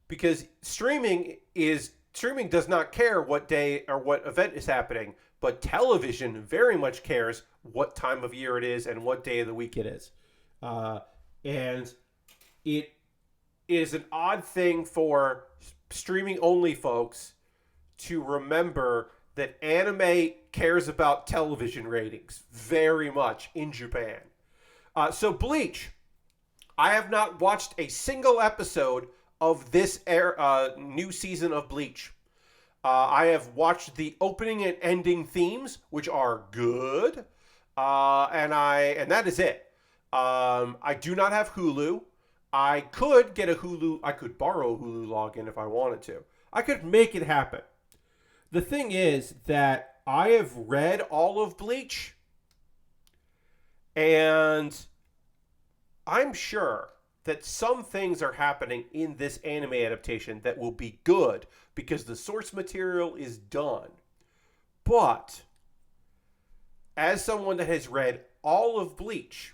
because streaming does not care what day or what event is happening, but television very much cares what time of year it is and what day of the week it is. And it is an odd thing for streaming only folks to remember that anime cares about television ratings very much in Japan. So Bleach, I have not watched a single episode of this new season of Bleach. I have watched the opening and ending themes, which are good, and that is it. I do not have Hulu. I could get a Hulu. I could borrow a Hulu login if I wanted to. I could make it happen. The thing is that I have read all of Bleach, and I'm sure that some things are happening in this anime adaptation that will be good because the source material is done. But as someone that has read all of Bleach,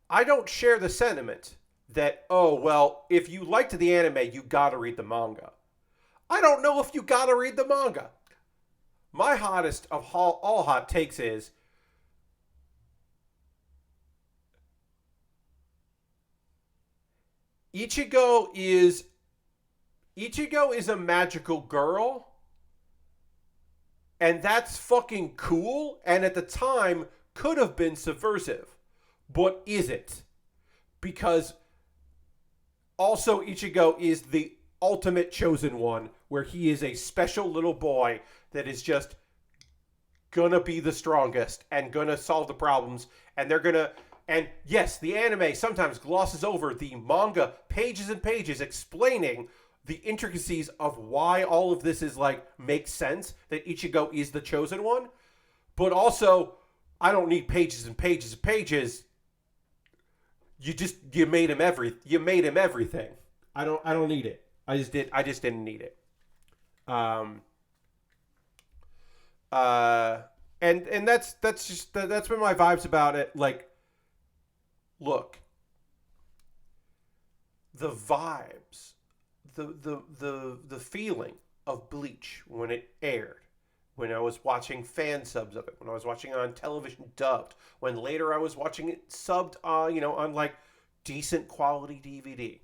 I don't share the sentiment that, oh, well, if you liked the anime, you gotta read the manga. I don't know if you gotta read the manga. My hottest of all hot takes is, Ichigo is a magical girl, and that's fucking cool, and at the time could have been subversive, but isn't. Because also Ichigo is the ultimate chosen one, where he is a special little boy that is just gonna be the strongest and gonna solve the problems, and yes, the anime sometimes glosses over the manga pages and pages explaining the intricacies of why all of this is like makes sense, that Ichigo is the chosen one. But also, I don't need pages and pages and pages. You made him everything. I don't need it. I just didn't need it. And that's been my vibes about it. Like, look, the vibes, the feeling of Bleach when it aired, when I was watching fan subs of it, when I was watching it on television dubbed, when later I was watching it subbed, on like decent quality DVD.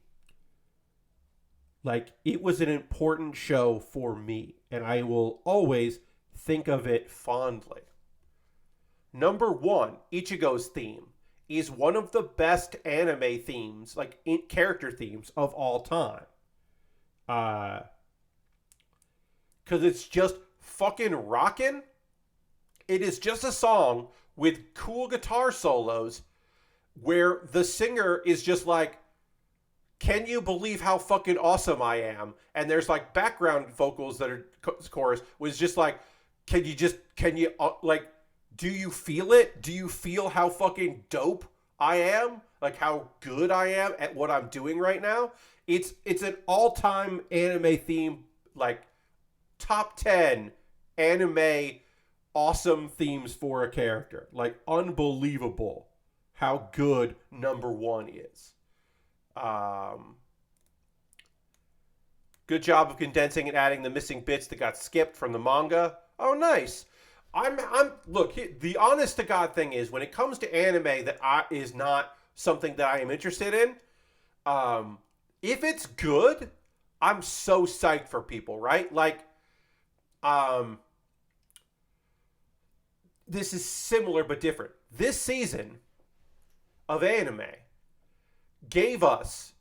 Like, it was an important show for me, and I will always think of it fondly. Number one, Ichigo's theme is one of the best anime themes, like character themes of all time. Because it's just fucking rockin'. It is just a song with cool guitar solos where the singer is just like, can you believe how fucking awesome I am? And there's like background vocals that are chorus was just like, can you do you feel it? Do you feel how fucking dope I am? Like how good I am at what I'm doing right now? It's an all-time anime theme like top 10 anime awesome themes for a character. Like, unbelievable how good number 1 is. Good job of condensing and adding the missing bits that got skipped from the manga. Oh, nice. Look, the honest to God thing is, when it comes to anime that is not something that I am interested in, if it's good, I'm so psyched for people, right? Like, this is similar but different. This season of anime gave us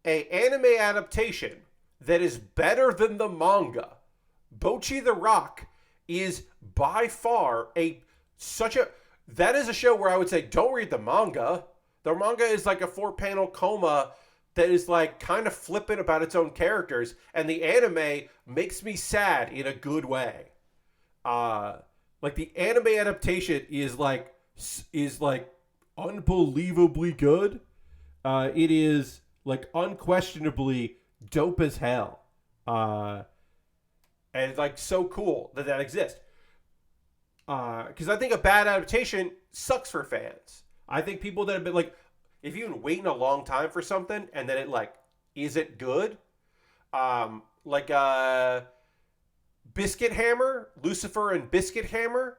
a anime adaptation that is better than the manga. Bocchi the Rock is by far that is a show where I would say don't read the manga. The manga is like a 4-panel coma that is like kind of flippant about its own characters, and the anime makes me sad in a good way. Like, the anime adaptation is like unbelievably good. It is like unquestionably dope as hell. And it's like so cool that exists. Because I think a bad adaptation sucks for fans. I think people that have been like, if you've been waiting a long time for something and then it like isn't good, like Biscuit Hammer, Lucifer and Biscuit Hammer.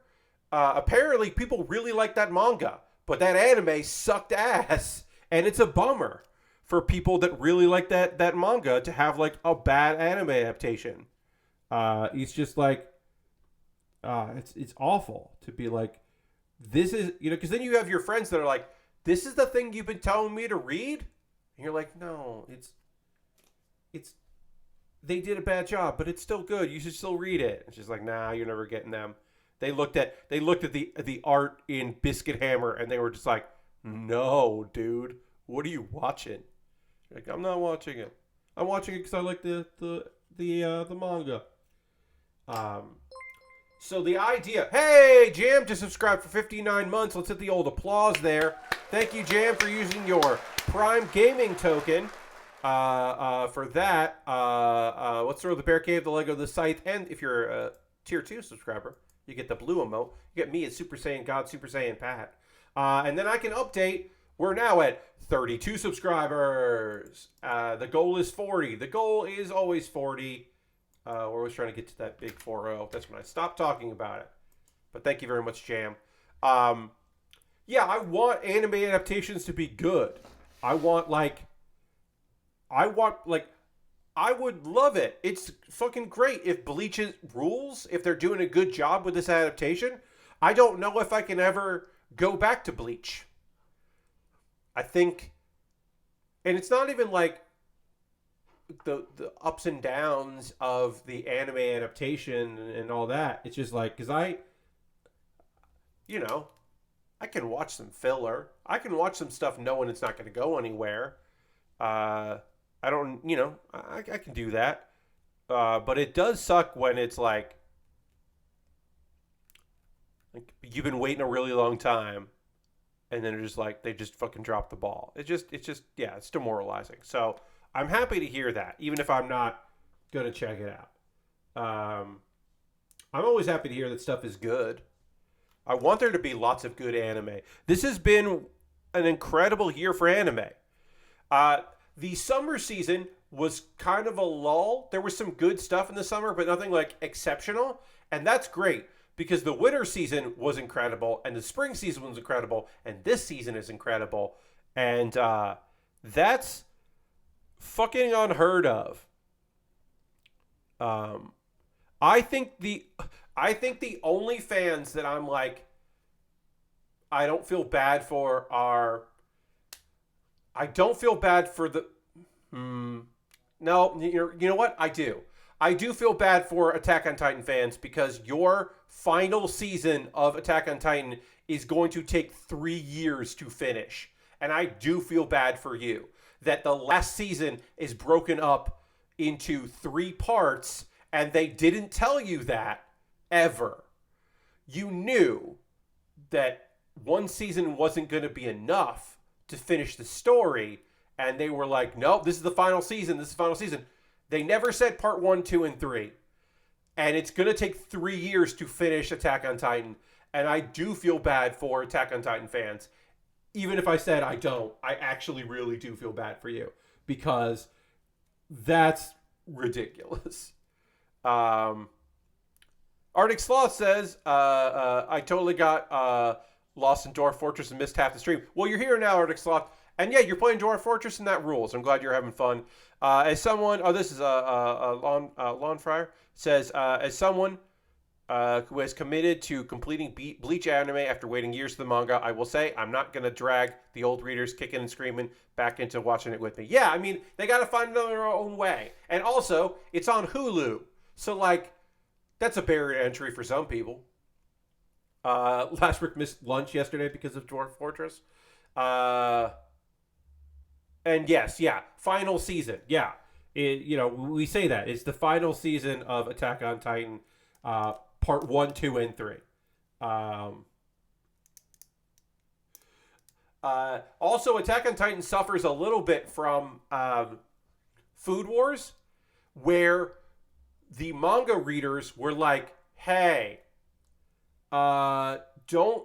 Apparently people really like that manga, but that anime sucked ass, and it's a bummer for people that really like that manga to have like a bad anime adaptation. It's just like, it's awful to be like, this is, because then you have your friends that are like, this is the thing you've been telling me to read, and you're like, no, it's they did a bad job, but it's still good. You should still read it. It's just like, nah, you're never getting them. They looked at the art in Biscuit Hammer, and they were just like, no, dude, what are you watching? Like, I'm not watching it. I'm watching it because I like the manga. So the idea, hey, Jam just subscribed for 59 months. Let's hit the old applause there. Thank you, Jam, for using your Prime Gaming token. For that, let's throw the Bear Cave, the Lego, the Scythe, and if you're a Tier 2 subscriber, you get the blue emote. You get me as Super Saiyan God, Super Saiyan Pat. And then I can update. We're now at 32 subscribers. The goal is 40. The goal is always 40. We're always trying to get to that big 4-0. That's when I stop talking about it. But thank you very much, Jam. Yeah, I want anime adaptations to be good. I would love it. It's fucking great if Bleach rules, if they're doing a good job with this adaptation. I don't know if I can ever go back to Bleach. I think, and it's not even like the ups and downs of the anime adaptation and all that. It's just like, because I can watch some filler. I can watch some stuff knowing it's not going to go anywhere. I can do that. But it does suck when it's like you've been waiting a really long time, and then it's just like they just fucking drop the ball. It's just it's demoralizing. So I'm happy to hear that, even if I'm not gonna check it out. I'm always happy to hear that stuff is good. I want there to be lots of good anime. This has been an incredible year for anime. The summer season was kind of a lull. There was some good stuff in the summer, but nothing like exceptional. And that's great because the winter season was incredible and the spring season was incredible and this season is incredible. And that's fucking unheard of. I think the only fans that I'm like, I don't feel bad for are, I don't feel bad for the, no, you know what? I do. I do feel bad for Attack on Titan fans because your final season of Attack on Titan is going to take 3 years to finish. And I do feel bad for you that the last season is broken up into 3 parts and they didn't tell you that ever. You knew that one season wasn't going to be enough to finish the story, and they were like, nope, this is the final season, this is the final season. They never said part 1, 2, and 3. And it's going to take 3 years to finish Attack on Titan. And I do feel bad for Attack on Titan fans. Even if I said I don't, I actually really do feel bad for you. Because that's ridiculous. Arctic Sloth says, I totally got lost in Dwarf Fortress and missed half the stream. Well, you're here now, Arctic Sloth. And yeah, you're playing Dwarf Fortress and that rules. I'm glad you're having fun. As someone, this is Lawn Fryer, says, as someone who has committed to completing Bleach anime after waiting years for the manga, I will say I'm not going to drag the old readers kicking and screaming back into watching it with me. Yeah, I mean, they got to find their own way. And also, it's on Hulu. So, like, that's a barrier to entry for some people. Last Rick missed lunch yesterday because of Dwarf Fortress. And yes, yeah, final season. Yeah, we say that. It's the final season of Attack on Titan, part 1, 2, and 3. Also, Attack on Titan suffers a little bit from Food Wars, where the manga readers were like, hey, don't,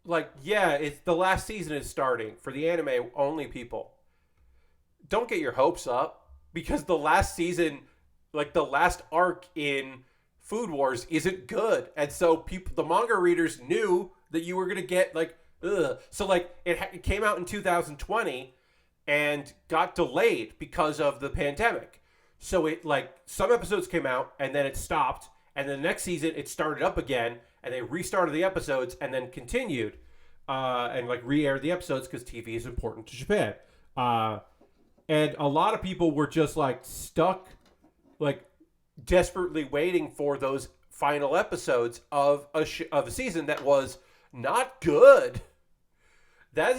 like, yeah, it's the last season is starting for the anime only people. Don't get your hopes up, because the last season, like the last arc in Food Wars isn't good. And so the manga readers knew that you were going to get like, ugh. So like it came out in 2020 and got delayed because of the pandemic. So it like some episodes came out and then it stopped. And the next season it started up again and they restarted the episodes and then continued and like re-aired the episodes because TV is important to Japan. And a lot of people were just like stuck, like desperately waiting for those final episodes of a season that was not good. That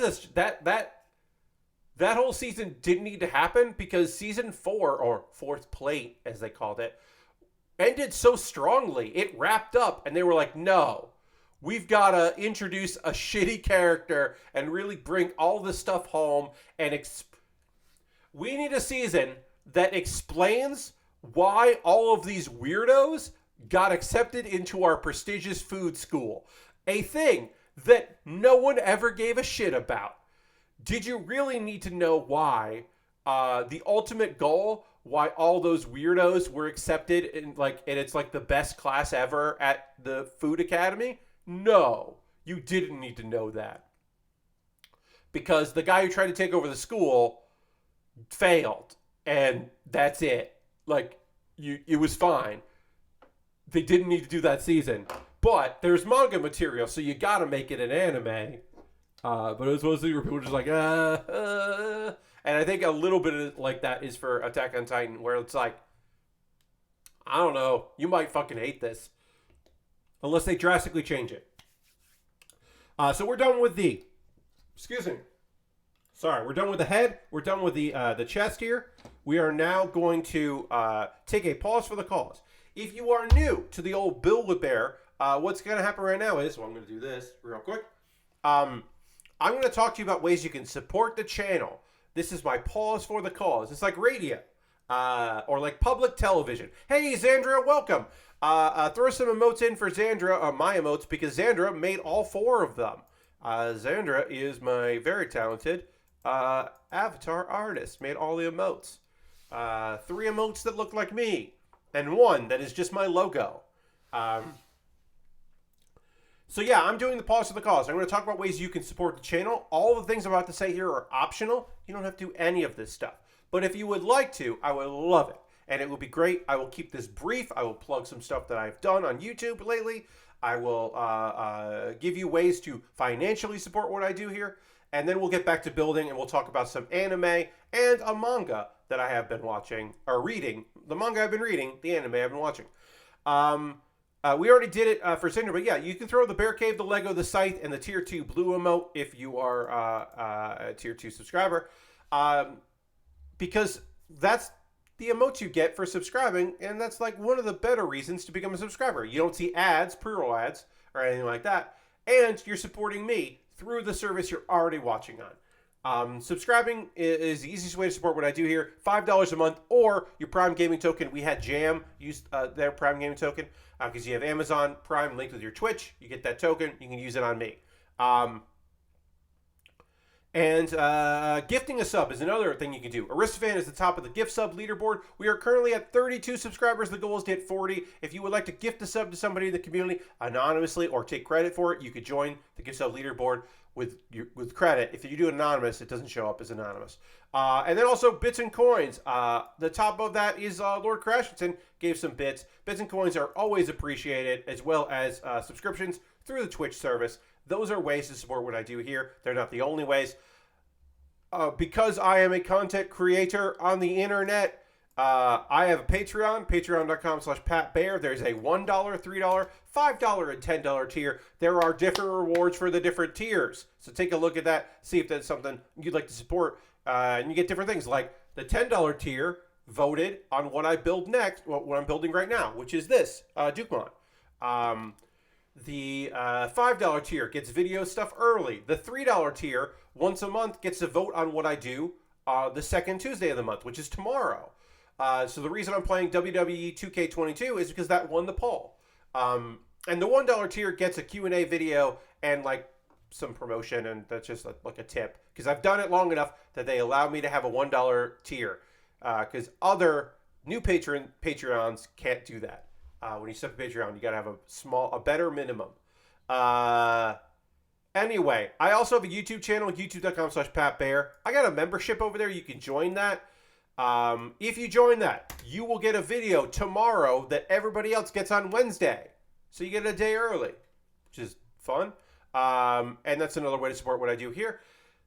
whole season didn't need to happen because season 4, or fourth plate as they called it, ended so strongly. It wrapped up and they were like, no, we've got to introduce a shitty character and really bring all this stuff home and we need a season that explains why all of these weirdos got accepted into our prestigious food school. A thing that no one ever gave a shit about. Did you really need to know why the ultimate goal, why all those weirdos were accepted and it's like the best class ever at the food academy? No, you didn't need to know that. Because the guy who tried to take over the school failed, and that's it. Like, it was fine. They didn't need to do that season. But there's manga material, so you gotta make it an anime. But it was mostly where people were just like, And I think a little bit of like that is for Attack on Titan, where it's like, I don't know, you might fucking hate this. Unless they drastically change it. So we're done with excuse me. Sorry, we're done with the head. We're done with the chest here. We are now going to take a pause for the cause. If you are new to the old Build-A-Bear, what's going to happen right now is, I'm going to do this real quick. I'm going to talk to you about ways you can support the channel. This is my pause for the cause. It's like radio or like public television. Hey, Xandra, welcome. Throw some emotes in for Xandra, or my emotes, because Xandra made all 4 of them. Xandra is my very talented avatar artist. Made all the emotes. 3 emotes that look like me, and 1 that is just my logo. So yeah, I'm doing the pause for the cause. I'm going to talk about ways you can support the channel. All the things I'm about to say here are optional. You don't have to do any of this stuff. But if you would like to, I would love it. And it will be great. I will keep this brief. I will plug some stuff that I've done on YouTube lately. I will give you ways to financially support what I do here. And then we'll get back to building and we'll talk about some anime and a manga that I have been watching, or reading. The manga I've been reading, the anime I've been watching. We already did it for Cinder, but yeah, you can throw the Bear Cave, the Lego, the Scythe, and the Tier 2 blue emote if you are a Tier 2 subscriber. Because that's the emotes you get for subscribing, and that's like one of the better reasons to become a subscriber. You don't see ads, pre-roll ads, or anything like that, and you're supporting me through the service you're already watching on. Subscribing is the easiest way to support what I do here. $5 a month, or your Prime Gaming token. We had Jam use their Prime Gaming token because you have Amazon Prime linked with your Twitch. You get that token. You can use it on me. Gifting a sub is another thing you can do. Aristofan is the top of the gift sub leaderboard. We are currently at 32 subscribers. The goal is to hit 40. If you would like to gift a sub to somebody in the community anonymously or take credit for it, you could join the gift sub leaderboard with credit. If you do it anonymous, it doesn't show up as anonymous. And then also bits and coins. The top of that is Lord Crashington gave some bits. Bits and coins are always appreciated, as well as subscriptions through the Twitch service. Those are ways to support what I do here. They're not the only ways. Because I am a content creator on the internet, I have a Patreon, patreon.com/PatBaer. There's a $1, $3, $5, and $10 tier. There are different rewards for the different tiers. So take a look at that, see if that's something you'd like to support. And you get different things like the $10 tier voted on what I build next, what I'm building right now, which is this, Dukemon. The $5 tier gets video stuff early. The $3 tier, once a month, gets to vote on what I do the second Tuesday of the month, which is tomorrow. So the reason I'm playing WWE 2K22 is because that won the poll. And the $1 tier gets a Q&A video and like some promotion, and that's just like a tip. Because I've done it long enough that they allow me to have a $1 tier. Because other new Patreons can't do that. When you set up a Patreon, you got to have a better minimum. Anyway, I also have a YouTube channel, youtube.com/PatBaer. I got a membership over there. You can join that. If you join that, you will get a video tomorrow that everybody else gets on Wednesday. So you get it a day early, which is fun. And that's another way to support what I do here.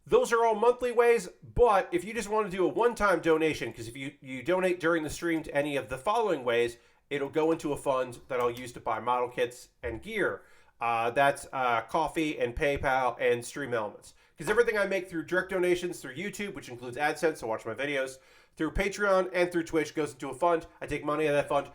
Those are all monthly ways, but if you just want to do a one-time donation, because if you donate during the stream to any of the following ways, it'll go into a fund that I'll use to buy model kits and gear. That's coffee and PayPal and stream elements. Because everything I make through direct donations through YouTube, which includes AdSense, so watch my videos, through Patreon and through Twitch goes into a fund. I take money out of that fund.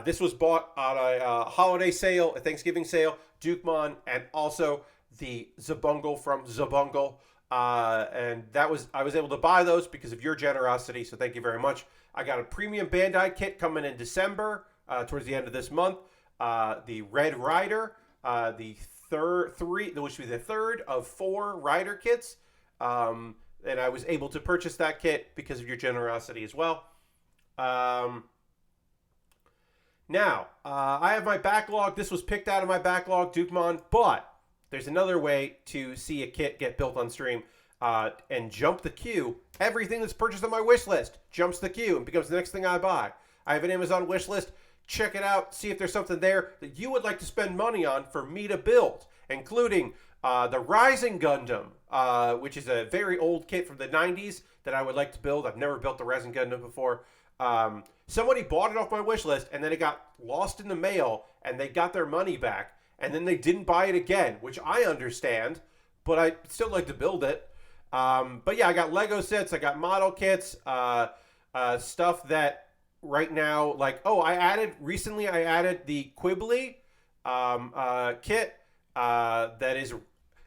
This was bought on a holiday sale, a Thanksgiving sale, Dukemon, and also the Zabungle from Zabungle. And I was able to buy those because of your generosity, so thank you very much. I got a premium Bandai kit coming in December, towards the end of this month. The Red Rider, which will be the third of 4 Rider kits. And I was able to purchase that kit because of your generosity as well. Now, I have my backlog. This was picked out of my backlog, Dukemon, but there's another way to see a kit get built on stream and jump the queue. Everything that's purchased on my wish list jumps the queue and becomes the next thing I buy. I have an Amazon wish list. Check it out. See if there's something there that you would like to spend money on for me to build, including the Rising Gundam, which is a very old kit from the 90s that I would like to build. I've never built the Rising Gundam before. Somebody bought it off my wish list, and then it got lost in the mail, and they got their money back, and then they didn't buy it again, which I understand, but I still like to build it. But yeah, I got Lego sets, I got model kits, stuff that right now, like, I added the Quibbly kit.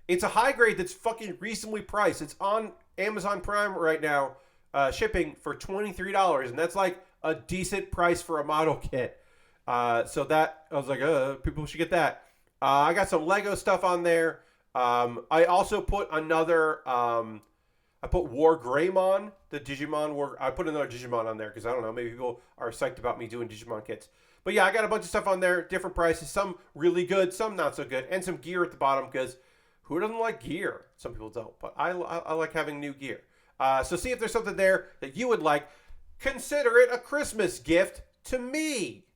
It's a high grade that's fucking reasonably priced. It's on Amazon Prime right now, shipping for $23, and that's like a decent price for a model kit. So that, I was like, people should get that. I got some Lego stuff on there. I also put another, I put War Greymon, the Digimon War. I put another Digimon on there because I don't know, maybe people are psyched about me doing Digimon kits. But yeah, I got a bunch of stuff on there, different prices, some really good, some not so good, and some gear at the bottom because who doesn't like gear? Some people don't, but I like having new gear. So see if there's something there that you would like. Consider it a Christmas gift to me.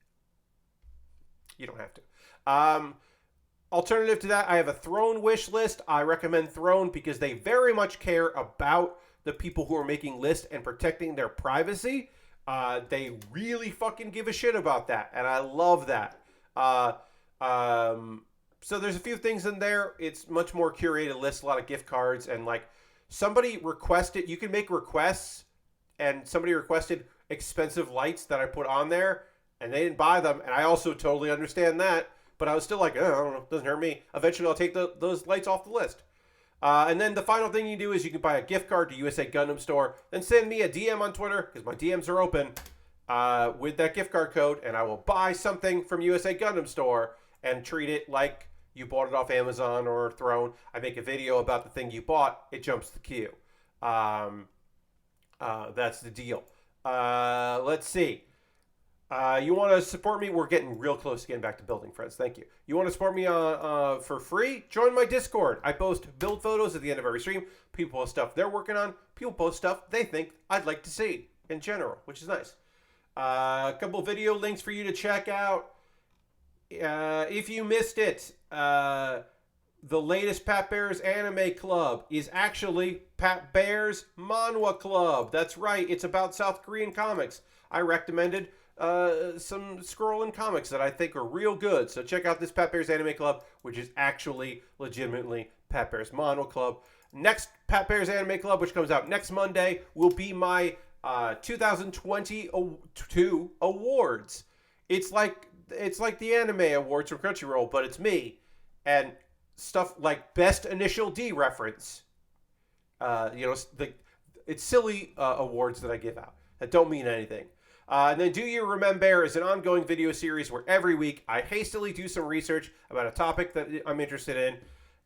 You don't have to. Alternative to that, I have a Throne wish list. I recommend Throne because they very much care about the people who are making lists and protecting their privacy. They really fucking give a shit about that, and I love that. So there's a few things in there. It's much more curated list, a lot of gift cards, and like somebody requested, you can make requests, and somebody requested expensive lights that I put on there, and they didn't buy them, and I also totally understand that. But I was still like, I don't know, it doesn't hurt me. Eventually, I'll take those lights off the list. And then the final thing you do is you can buy a gift card to USA Gundam Store. Then send me a DM on Twitter, because my DMs are open, with that gift card code, and I will buy something from USA Gundam Store and treat it like you bought it off Amazon or Throne. I make a video about the thing you bought. It jumps the queue. That's the deal. Let's see. You want to support me? We're getting real close to getting back to building, friends. Thank you. You want to support me for free? Join my Discord. I post build photos at the end of every stream. People post stuff they're working on. People post stuff they think I'd like to see in general, which is nice. A couple video links for you to check out. If you missed it, the latest Pat Baer's Anime Club is actually Pat Baer's Manhwa Club. That's right. It's about South Korean comics. I recommended some scrolling comics that I think are real good. So check out this Pat Baer's Anime Club, which is actually legitimately Pat Baer's Manhwa Club. Next Pat Baer's Anime Club, which comes out next Monday, will be my 2022 awards. It's like the anime awards from Crunchyroll, but it's me and stuff like Best Initial D reference. It's silly awards that I give out that don't mean anything. And then Do You Remembaer is an ongoing video series where every week I hastily do some research about a topic that I'm interested in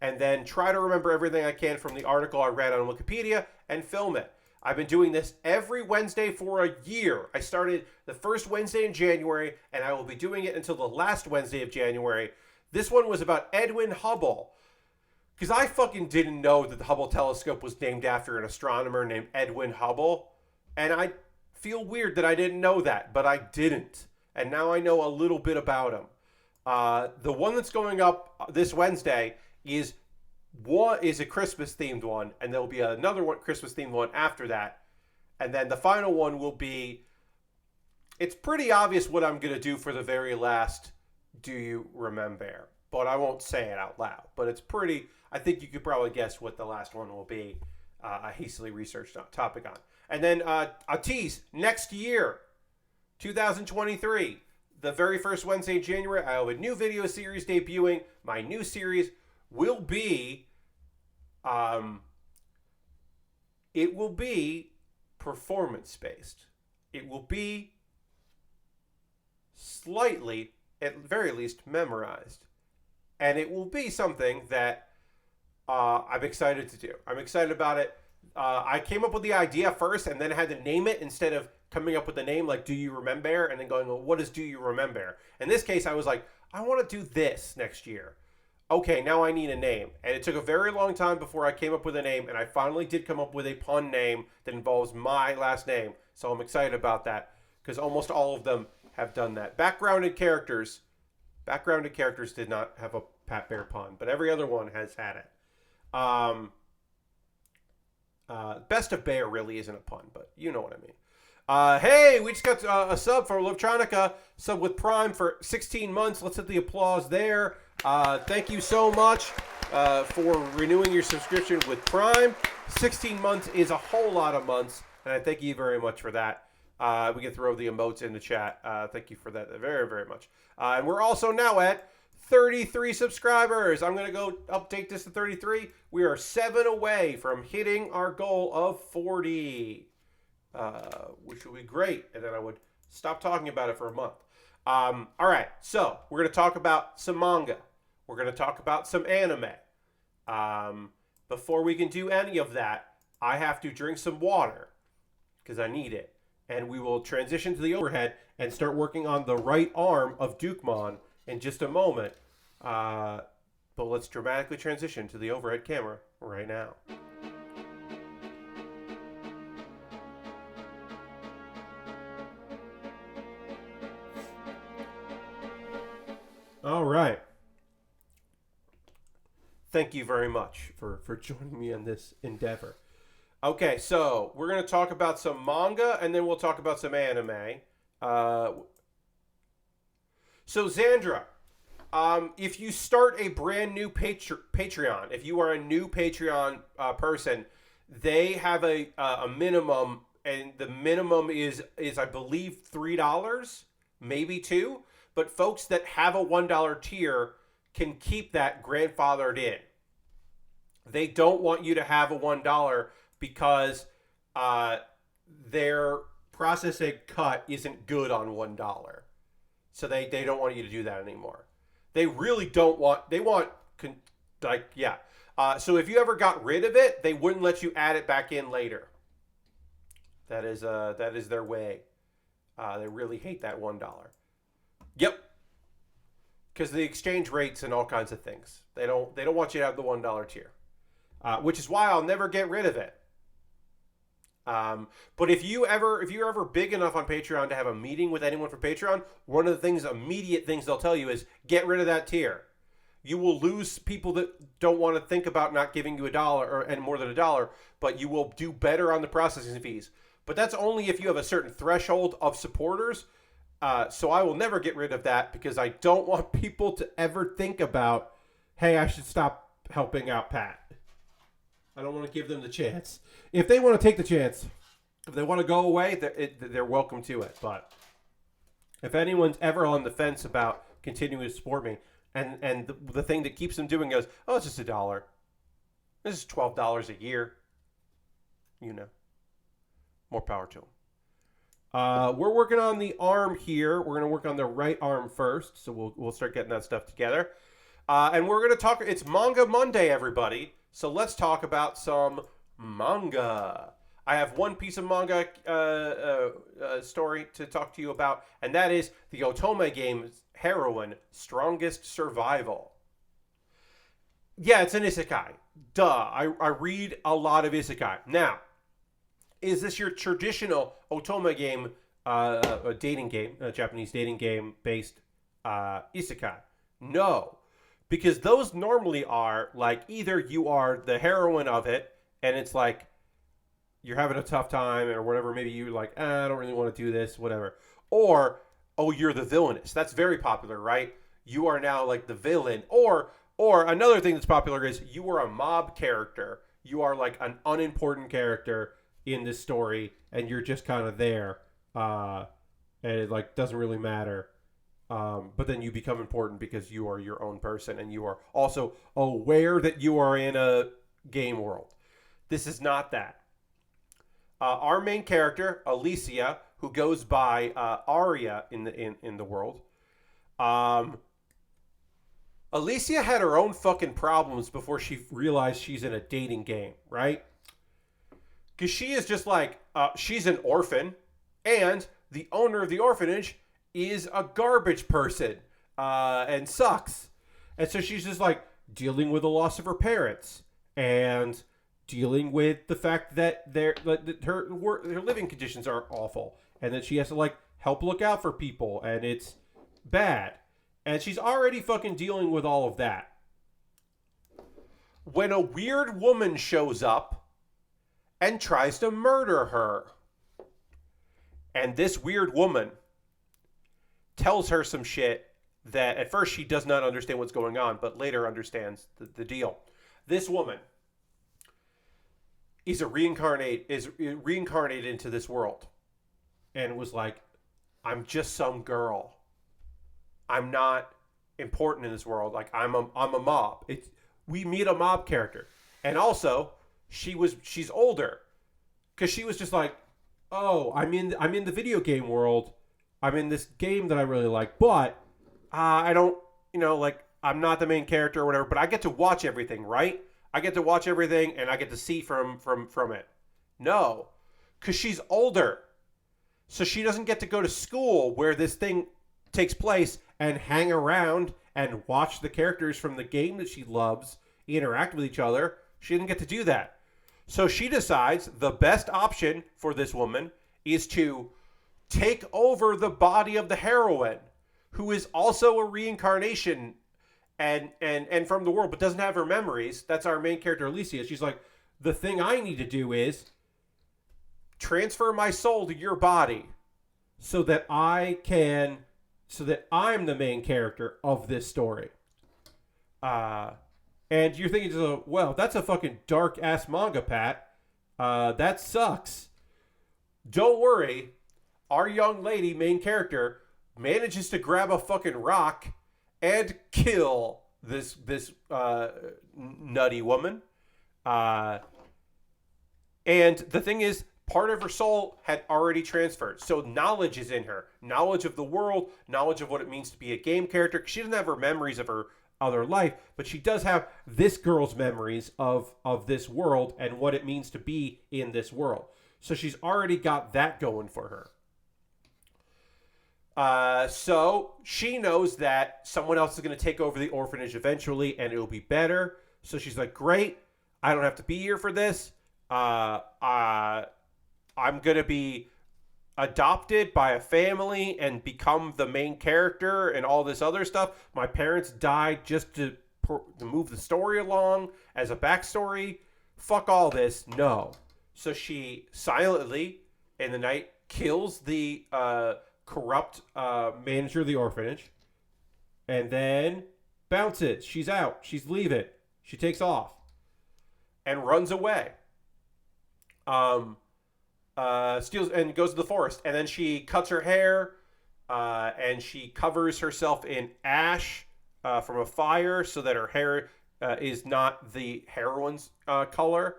and then try to remember everything I can from the article I read on Wikipedia and film it. I've been doing this every Wednesday for a year. I started the first Wednesday in January, and I will be doing it until the last Wednesday of January. This one was about Edwin Hubble, because I fucking didn't know that the Hubble telescope was named after an astronomer named Edwin Hubble, and I feel weird that I didn't know that, but I didn't. And now I know a little bit about him. The one that's going up this Wednesday is a Christmas-themed one, and there'll be another one, Christmas-themed one after that. And then the final one will be... It's pretty obvious what I'm going to do for the very last Do You Remembaer, but I won't say it out loud. But it's pretty... I think you could probably guess what the last one will be. A hastily researched topic on. And then a tease, next year, 2023, the very first Wednesday in January, I have a new video series debuting. My new series will be, it will be performance-based. It will be slightly, at very least, memorized. And it will be something that I'm excited to do. I'm excited about it. I came up with the idea first and then had to name it instead of coming up with a name like Do You Remembaer and then going, well, what is Do You Remembaer? In this case, I was like, I want to do this next year. Okay, now I need a name. And it took a very long time before I came up with a name, and I finally did come up with a pun name that involves my last name. So I'm excited about that because almost all of them have done that. Backgrounded characters did not have a Pat Baer pun, but every other one has had it. Best of Baer really isn't a pun, but you know what I mean. Hey, we just got a sub for Electronica, sub with Prime for 16 months. Let's hit the applause there. Thank you so much for renewing your subscription with Prime. 16 months is a whole lot of months, and I thank you very much for that. We can throw the emotes in the chat. Thank you for that very, very much. And we're also now at 33 subscribers. I'm going to go update this to 33. We are 7 away from hitting our goal of 40, which would be great. And then I would stop talking about it for a month. All right, so we're going to talk about some manga. We're going to talk about some anime. Before we can do any of that, I have to drink some water because I need it. And we will transition to the overhead and start working on the right arm of Dukemon in just a moment. But let's dramatically transition to the overhead camera right now. All right. Thank you very much for joining me in this endeavor. Okay, so we're going to talk about some manga, and then we'll talk about some anime. So, Xandra, if you start a brand new Patreon, if you are a new Patreon person, they have a minimum, and the minimum is I believe $3, maybe $2. But folks that have a $1 tier can keep that grandfathered in. They don't want you to have a $1 because their processing cut isn't good on $1. So they don't want you to do that anymore. They really don't want, they want, yeah. So if you ever got rid of it, they wouldn't let you add it back in later. That is their way. They really hate that $1. Yep. Because the exchange rates and all kinds of things. They don't want you to have the $1 tier. Which is why I'll never get rid of it. But if you're ever big enough on Patreon to have a meeting with anyone for Patreon, one of the immediate things they'll tell you is get rid of that tier. You will lose people that don't want to think about not giving you $1 and more than $1, but you will do better on the processing fees. But that's only if you have a certain threshold of supporters. So I will never get rid of that because I don't want people to ever think about, hey, I should stop helping out Pat. I don't want to give them the chance. If they want to take the chance, if they want to go away, they're welcome to it. But if anyone's ever on the fence about continuing to support me, and the thing that keeps them doing goes, oh, it's just $1. This is $12 a year. More power to them. We're working on the arm here. We're going to work on the right arm first, so we'll start getting that stuff together. And we're going to talk. It's Manga Monday, everybody. So let's talk about some manga. I have one piece of manga story to talk to you about, and that is the Otome game Heroine, Strongest Survival. Yeah, it's an isekai. Duh. I read a lot of isekai. Now, is this your traditional Otome game, a dating game, a Japanese dating game based isekai? No. Because those normally are like either you are the heroine of it and it's like you're having a tough time or whatever. Maybe you're like, I don't really want to do this, whatever. Or, oh, you're the villainess. That's very popular, right? You are now like the villain. Or another thing that's popular is you are a mob character. You are like an unimportant character in this story and you're just kind of there. And it like doesn't really matter. But then you become important because you are your own person and you are also aware that you are in a game world. This is not that. Our main character, Alicia, who goes by Aria in the world. Alicia had her own fucking problems before she realized she's in a dating game, right? Because she is just like, she's an orphan and the owner of the orphanage is a garbage person and sucks. And so she's just like dealing with the loss of her parents and dealing with the fact that her living conditions are awful and that she has to like help look out for people and it's bad. And she's already fucking dealing with all of that. When a weird woman shows up and tries to murder her. And this weird woman tells her some shit that at first she does not understand what's going on, but later understands the deal. This woman is reincarnated into this world and was like, I'm just some girl. I'm not important in this world. Like I'm a mob. We meet a mob character. And also she's older because she was just like, oh, I'm in the video game world. I'm in this game that I really like, but I don't, like I'm not the main character or whatever, but I get to watch everything, right? I get to watch everything and I get to see from it. No, because she's older. So she doesn't get to go to school where this thing takes place and hang around and watch the characters from the game that she loves interact with each other. She didn't get to do that. So she decides the best option for this woman is to take over the body of the heroine, who is also a reincarnation and from the world, but doesn't have her memories. That's our main character, Alicia. She's like, the thing I need to do is transfer my soul to your body so that I'm the main character of this story. And you're thinking, well, that's a fucking dark ass manga, Pat. That sucks. Don't worry. Our young lady, main character, manages to grab a fucking rock and kill this nutty woman. Uh, and the thing is, part of her soul had already transferred. So knowledge is in her. Knowledge of the world, knowledge of what it means to be a game character. She doesn't have her memories of her other life, but she does have this girl's memories of this world and what it means to be in this world. So she's already got that going for her. So she knows that someone else is going to take over the orphanage eventually and it'll be better. So she's like, great, I don't have to be here for this. I'm going to be adopted by a family and become the main character and all this other stuff. My parents died just to move the story along as a backstory. Fuck all this. No. So she silently in the night kills the corrupt manager of the orphanage and then bounces. She's out. She's leaving. She takes off and runs away. Steals and goes to the forest, and then she cuts her hair, and she covers herself in ash from a fire so that her hair is not the heroine's color,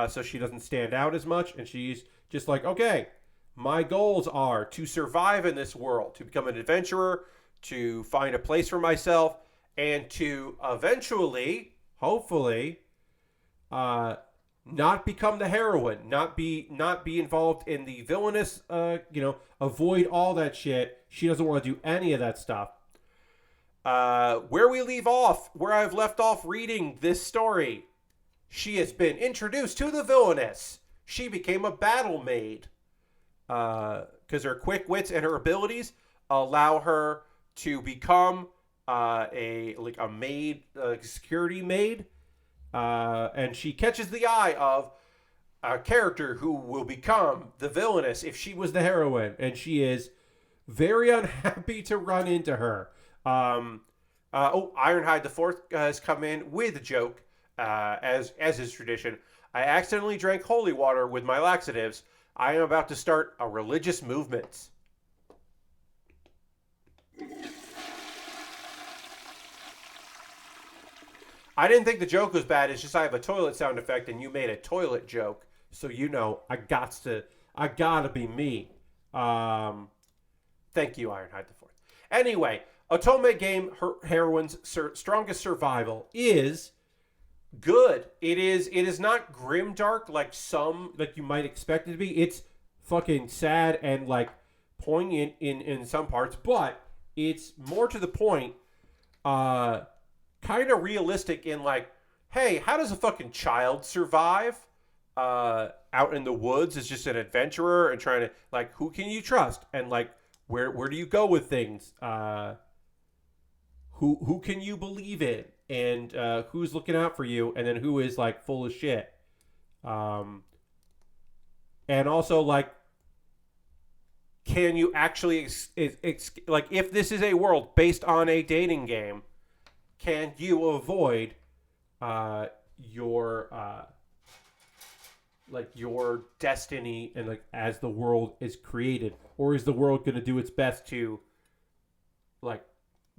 so she doesn't stand out as much. And she's just like, okay, my goals are to survive in this world, to become an adventurer, to find a place for myself, and to eventually, hopefully, not become the heroine, not be involved in the villainous, avoid all that shit. She doesn't want to do any of that stuff. Where I've left off reading this story, she has been introduced to the villainess. She became a battle maid. Because her quick wits and her abilities allow her to become a maid, security maid. And she catches the eye of a character who will become the villainess if she was the heroine, and she is very unhappy to run into her. Ironhide the Fourth has come in with a joke, as is tradition. I accidentally drank holy water with my laxatives. I am about to start a religious movement. I didn't think the joke was bad. It's just I have a toilet sound effect, and you made a toilet joke, so I gotta be me. Thank you, Ironhide the Fourth. Anyway, Otome game heroine's strongest survival is good. It is not grimdark like you might expect it to be. It's fucking sad and like poignant in some parts, but it's more to the point. Kind of realistic in like, hey, how does a fucking child survive out in the woods as just an adventurer and trying to, like, who can you trust? And like, where do you go with things? Who can you believe in? And who's looking out for you? And then who is like full of shit? And also like, can you actually like, if this is a world based on a dating game, can you avoid your destiny and like as the world is created, or is the world going to do its best to like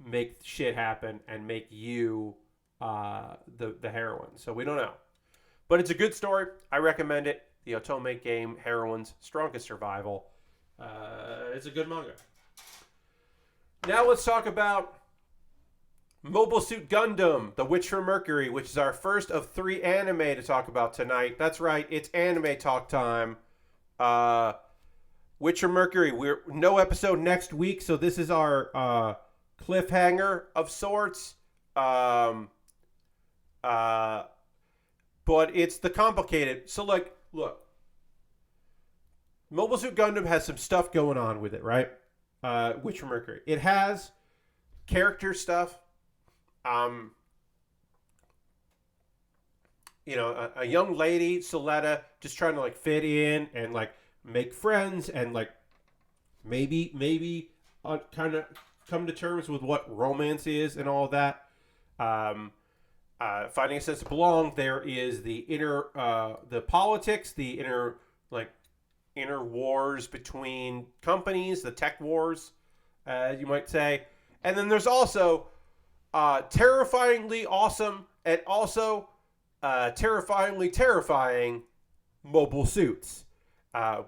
make shit happen and make you the heroine? So we don't know, but it's a good story. I recommend it. The Otome game Heroine's Strongest Survival. It's a good manga. Now let's talk about Mobile Suit Gundam, The Witch from Mercury, which is our first of 3 anime to talk about tonight. That's right, it's anime talk time. Witch from Mercury, we're no episode next week, so this is our cliffhanger of sorts. But it's the complicated. So like, look, Mobile Suit Gundam has some stuff going on with it, right? Witch from Mercury. It has character stuff. A young lady, Soletta, just trying to like fit in and like make friends and like maybe kind of come to terms with what romance is and all of that. Finding a sense of belong. There is the the politics, the inner wars between companies, the tech wars, you might say, and then there's also terrifyingly awesome and also terrifyingly terrifying mobile suits.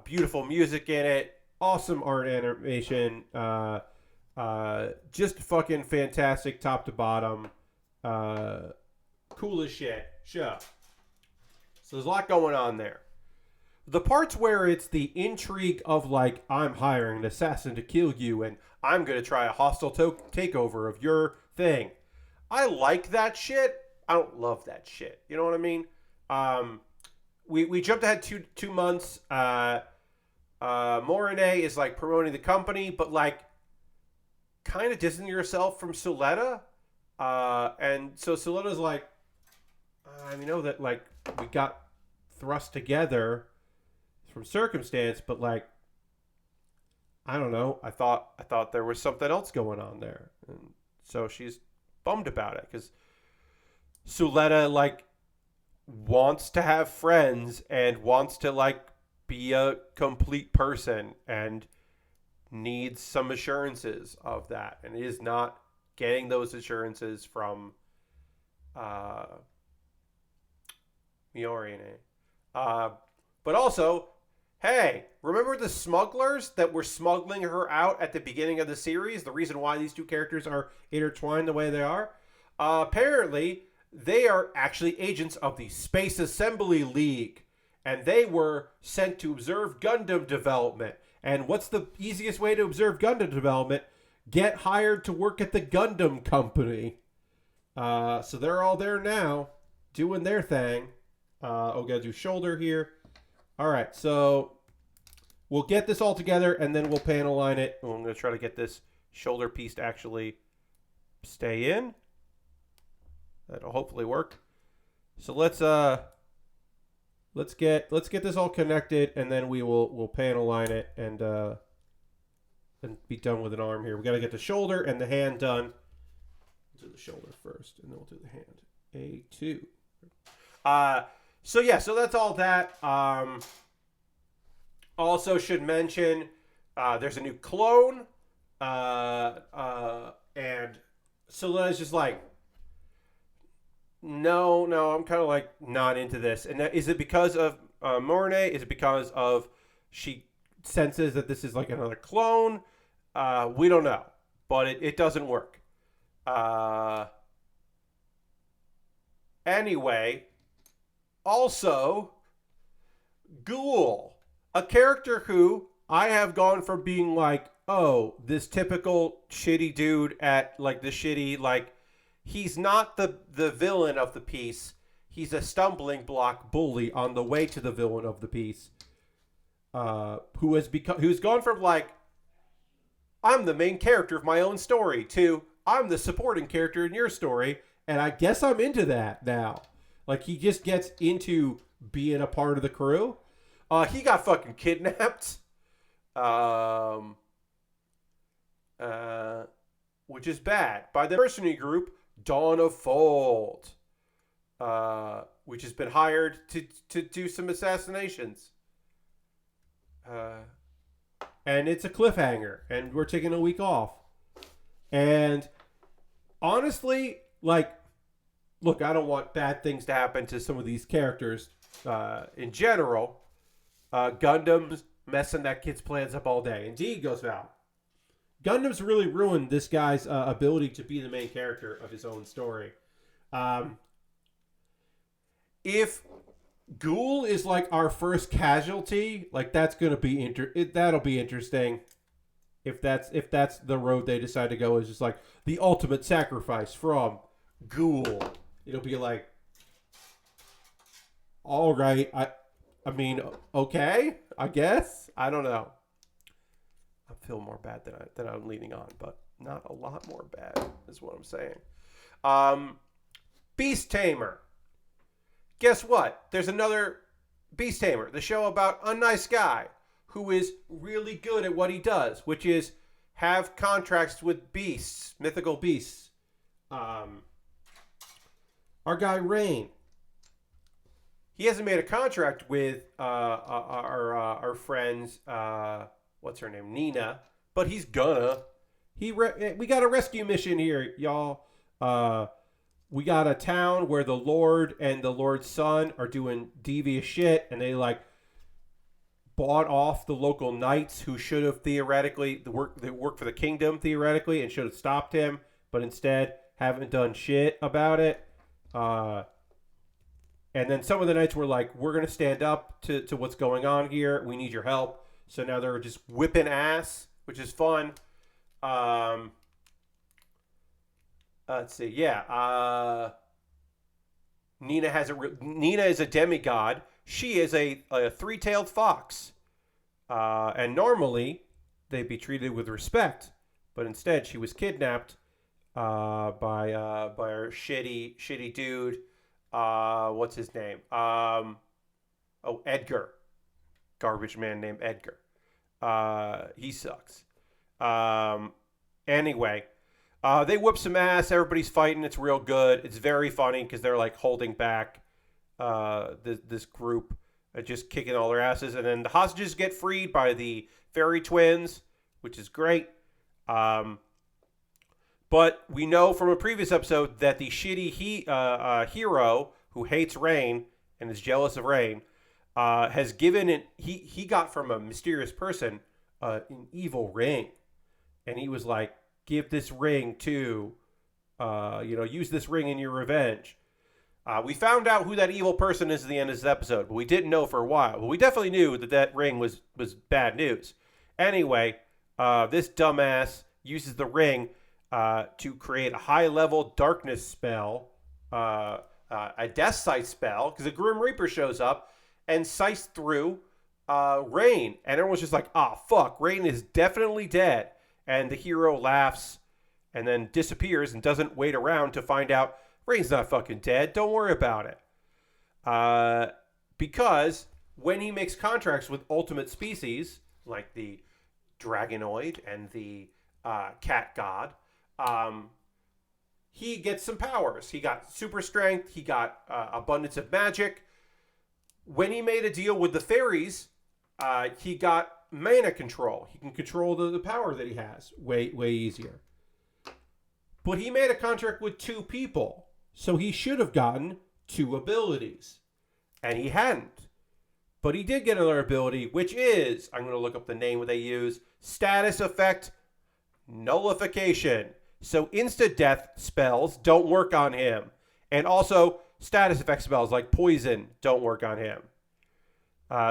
Beautiful music in it, awesome art animation, just fucking fantastic top to bottom. Cool as shit. Show. So there's a lot going on there. The parts where it's the intrigue of like, I'm hiring an assassin to kill you and I'm going to try a hostile takeover of your thing. I like that shit. I don't love that shit. You know what I mean? We jumped ahead two months. Morine is like promoting the company, but like kind of distancing yourself from Suletta. And so Suletta's like, I know that like we got thrust together from circumstance, but like, I don't know. I thought there was something else going on there, and so she's bummed about it because Suletta like wants to have friends and wants to like be a complete person and needs some assurances of that, and is not getting those assurances from Miorine. But also, hey, remember the smugglers that were smuggling her out at the beginning of the series? The reason why these two characters are intertwined the way they are? Apparently, they are actually agents of the Space Assembly League. And they were sent to observe Gundam development. And what's the easiest way to observe Gundam development? Get hired to work at the Gundam company. So they're all there now, doing their thing. Gotta do shoulder here. All right, so we'll get this all together, and then we'll panel line it. I'm going to try to get this shoulder piece to actually stay in. That'll hopefully work. So let's get this all connected, and then we'll panel line it and be done with an arm here. We got to get the shoulder and the hand done. We'll do the shoulder first, and then we'll do the hand. A2. So that's all that. Also should mention there's a new clone, and Soleil's just like, no, I'm kind of like not into this. And is it because of Morne? Is it because of she senses that this is like another clone? We don't know, but it doesn't work. Anyway. Also, Ghoul, a character who I have gone from being like, oh, this typical shitty dude at like the shitty, like, he's not the villain of the piece. He's a stumbling block bully on the way to the villain of the piece. Who's gone from like, I'm the main character of my own story to I'm the supporting character in your story, and I guess I'm into that now. Like, he just gets into being a part of the crew. He got fucking kidnapped. Which is bad. By the mercenary group, Dawn of Fold. Which has been hired to do some assassinations. And it's a cliffhanger. And we're taking a week off. And honestly, like, look, I don't want bad things to happen to some of these characters in general. Gundam's messing that kid's plans up all day. Indeed, goes Val. Gundam's really ruined this guy's ability to be the main character of his own story. If Ghoul is like our first casualty, like that's gonna be that'll be interesting. If that's the road they decide to go, is just like the ultimate sacrifice from Ghoul. It'll be like, all right, I mean, okay, I guess. I don't know. I feel more bad than I'm leaning on, but not a lot more bad is what I'm saying. Beast Tamer. Guess what? There's another Beast Tamer, the show about a nice guy who is really good at what he does, which is have contracts with beasts, mythical beasts. Our guy Rain. He hasn't made a contract with our friends. What's her name? Nina. But he's gonna. We got a rescue mission here, y'all. we got a town where the Lord and the Lord's son are doing devious shit, and they like bought off the local knights who should have theoretically they work for the kingdom theoretically and should have stopped him, but instead haven't done shit about it. And then some of the knights were like, "We're gonna stand up to what's going on here. We need your help." So now they're just whipping ass, which is fun. Let's see. Yeah. Nina is a demigod. She is a three-tailed fox. And normally they'd be treated with respect, but instead she was kidnapped by a shitty dude. What's his name? Edgar. Garbage man named Edgar. He sucks. Anyway. They whoop some ass. Everybody's fighting. It's real good. It's very funny because they're like holding back this group, just kicking all their asses. And then the hostages get freed by the fairy twins, which is great. But we know from a previous episode that the shitty hero who hates Rain and is jealous of Rain has given it. He got from a mysterious person an evil ring, and he was like, give this ring to, use this ring in your revenge. We found out who that evil person is at the end of this episode, but we didn't know for a while. But we definitely knew that ring was bad news. Anyway, this dumbass uses the ring to create a high-level darkness spell, a death sight spell, because a Grim Reaper shows up and sights through Rain. And everyone's just like, fuck, Rain is definitely dead. And the hero laughs and then disappears and doesn't wait around to find out Rain's not fucking dead. Don't worry about it. Because when he makes contracts with ultimate species, like the Dragonoid and the Cat God, he gets some powers. He got super strength. He got abundance of magic. When he made a deal with the fairies, he got mana control. He can control the power that he has way easier. But he made a contract with two people, so he should have gotten two abilities, and he hadn't. But he did get another ability, which is, I'm going to look up the name they use, status effect nullification. So insta-death spells don't work on him, and also status effect spells like poison don't work on him.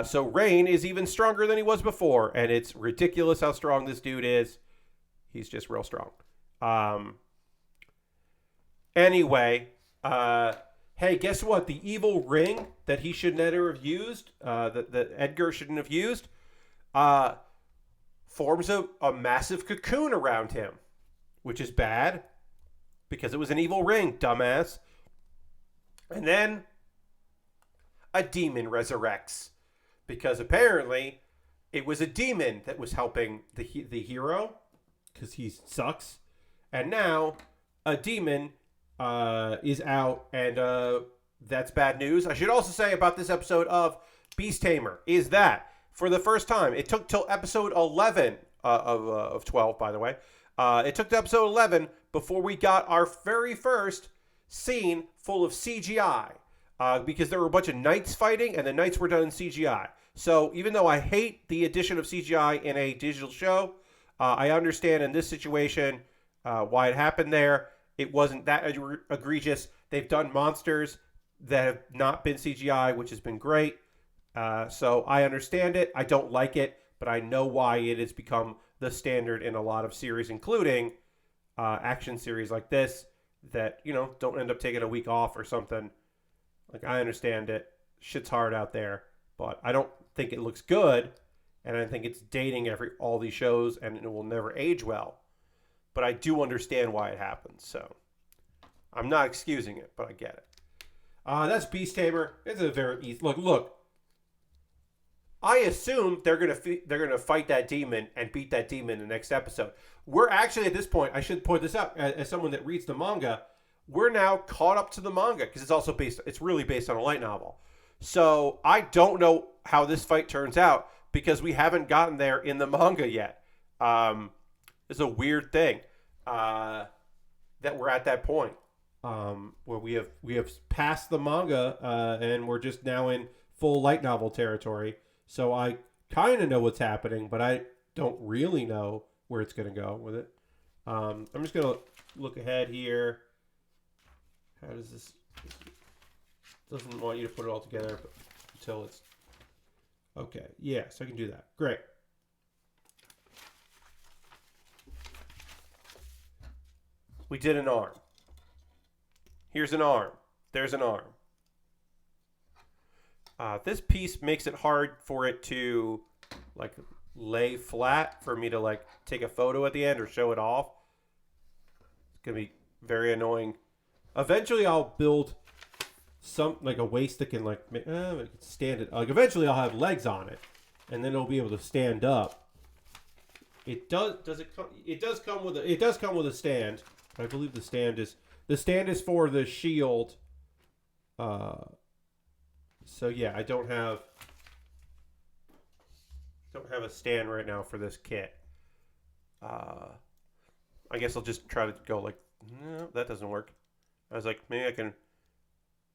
So Rain is even stronger than he was before, and it's ridiculous how strong this dude is. He's just real strong. Anyway, hey, guess what? The evil ring that he should never have used, that Edgar shouldn't have used, forms a massive cocoon around him, which is bad because it was an evil ring, dumbass. And then a demon resurrects. Because apparently it was a demon that was helping the hero because he sucks. And now a demon is out, and that's bad news. I should also say about this episode of Beast Tamer is that for the first time, it took till episode 11 of 12, by the way. It took to episode 11 before we got our very first scene full of CGI. Because there were a bunch of knights fighting, and the knights were done in CGI. So even though I hate the addition of CGI in a digital show, I understand in this situation why it happened there. It wasn't that egregious. They've done monsters that have not been CGI, which has been great. So I understand it. I don't like it, but I know why it has become the standard in a lot of series, including action series like this that, don't end up taking a week off or something. Like, I understand it. Shit's hard out there. But I don't think it looks good. And I think it's dating all these shows, and it will never age well. But I do understand why it happens. So I'm not excusing it, but I get it. That's Beast Tamer. It's a very easy... Look. I assume they're gonna fight that demon and beat that demon in the next episode. We're actually, at this point, I should point this out, as someone that reads the manga, we're now caught up to the manga because it's really based on a light novel. So I don't know how this fight turns out because we haven't gotten there in the manga yet. It's a weird thing that we're at that point. where we have passed the manga, and we're just now in full light novel territory. So I kind of know what's happening, but I don't really know where it's going to go with it. I'm just going to look ahead here. How does this... Doesn't want you to put it all together until it's... Okay, yeah, so I can do that. Great. We did an arm. Here's an arm. There's an arm. This piece makes it hard for it to like lay flat for me to like take a photo at the end or show it off. It's gonna be very annoying. Eventually, I'll build some like a waist that can like stand it. Like eventually, I'll have legs on it, and then it'll be able to stand up. It does. Does it come? It does come with a. It does come with a stand. I believe the stand is for the shield. So yeah, I don't have a stand right now for this kit. I guess I'll just try to go like, no, that doesn't work. I was like, maybe I can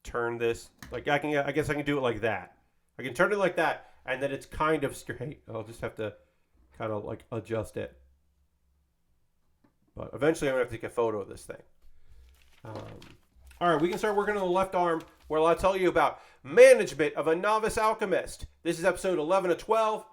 turn this like I guess I can do it like that. I can turn it like that, and then it's kind of straight. I'll just have to kind of like adjust it. But eventually, I'm gonna have to take a photo of this thing. All right, we can start working on the left arm, where I'll tell you about management of a novice alchemist. This is episode 11 of 12.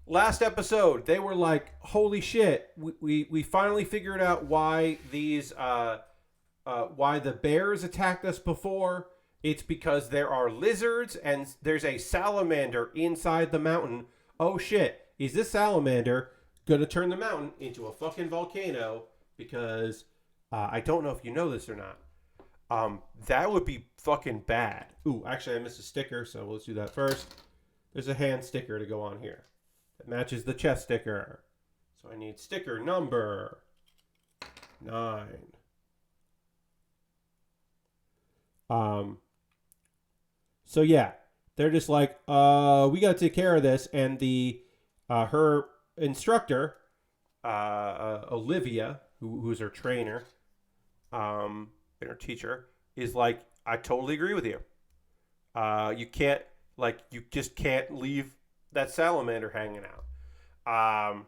Last episode, they were like, "Holy shit! We finally figured out why these why the bears attacked us before. It's because there are lizards and there's a salamander inside the mountain. Oh shit! Is this salamander gonna turn the mountain into a fucking volcano? Because I don't know if you know this or not. That would be fucking bad. Ooh, actually I missed a sticker, so let's do that first. There's a hand sticker to go on here that matches the chest sticker. So I need sticker number 9. So yeah, they're just like, we gotta take care of this, and the her instructor, Olivia, who's her trainer, and her teacher, is like, I totally agree with you. You just can't leave that salamander hanging out.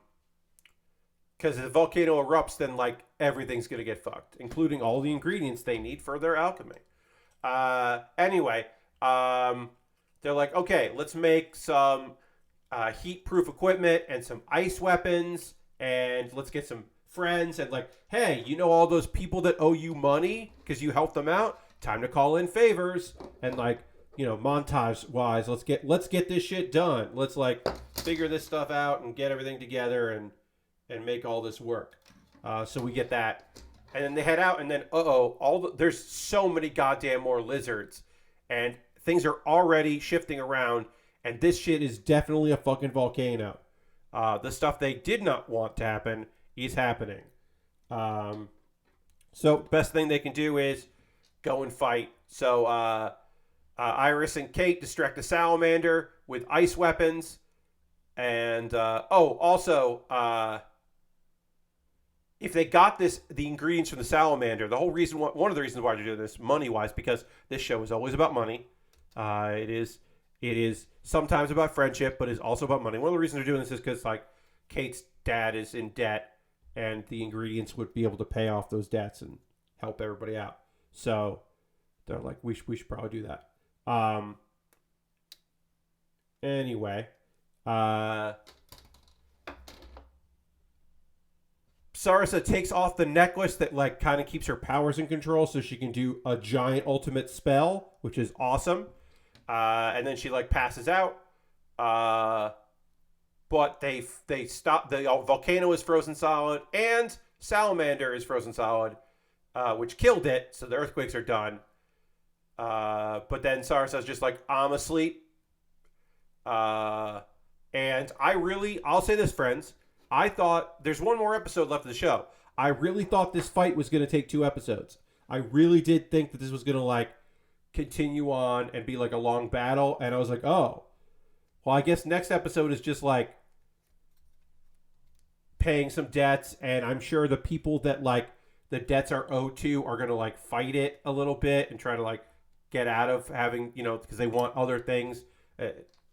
Because if the volcano erupts, then like everything's gonna get fucked, including all the ingredients they need for their alchemy. Anyway, they're like, okay, let's make some heat-proof equipment and some ice weapons, and let's get some friends, and like, hey, you know all those people that owe you money because you helped them out? Time to call in favors. And like, you know, montage wise, let's get this shit done. Let's like figure this stuff out and get everything together and make all this work. So we get that, and then they head out, and then there's so many goddamn more lizards, and things are already shifting around, and this shit is definitely a fucking volcano. The stuff they did not want to happen is happening. So best thing they can do is go and fight. So Iris and Kate distract the salamander with ice weapons. And if they got the ingredients from the salamander, one of the reasons why they're doing this money wise, because this show is always about money. It is sometimes about friendship, but it's also about money. One of the reasons they're doing this is because like Kate's dad is in debt, and the ingredients would be able to pay off those debts and help everybody out. So they're like, we should probably do that. Anyway, Sarasa takes off the necklace that like kind of keeps her powers in control, so she can do a giant ultimate spell, which is awesome. And then she like passes out. But they stop. The volcano is frozen solid, and salamander is frozen solid, which killed it. So the earthquakes are done. But then Sarasa's just like, I'm asleep. And I'll say this, friends. I thought there's one more episode left of the show. I really thought this fight was going to take 2 episodes. I really did think that this was going to like continue on and be like a long battle. And I was like, oh, well, I guess next episode is just like paying some debts. And I'm sure the people that like the debts are owed to are going to like fight it a little bit and try to like get out of having, because they want other things,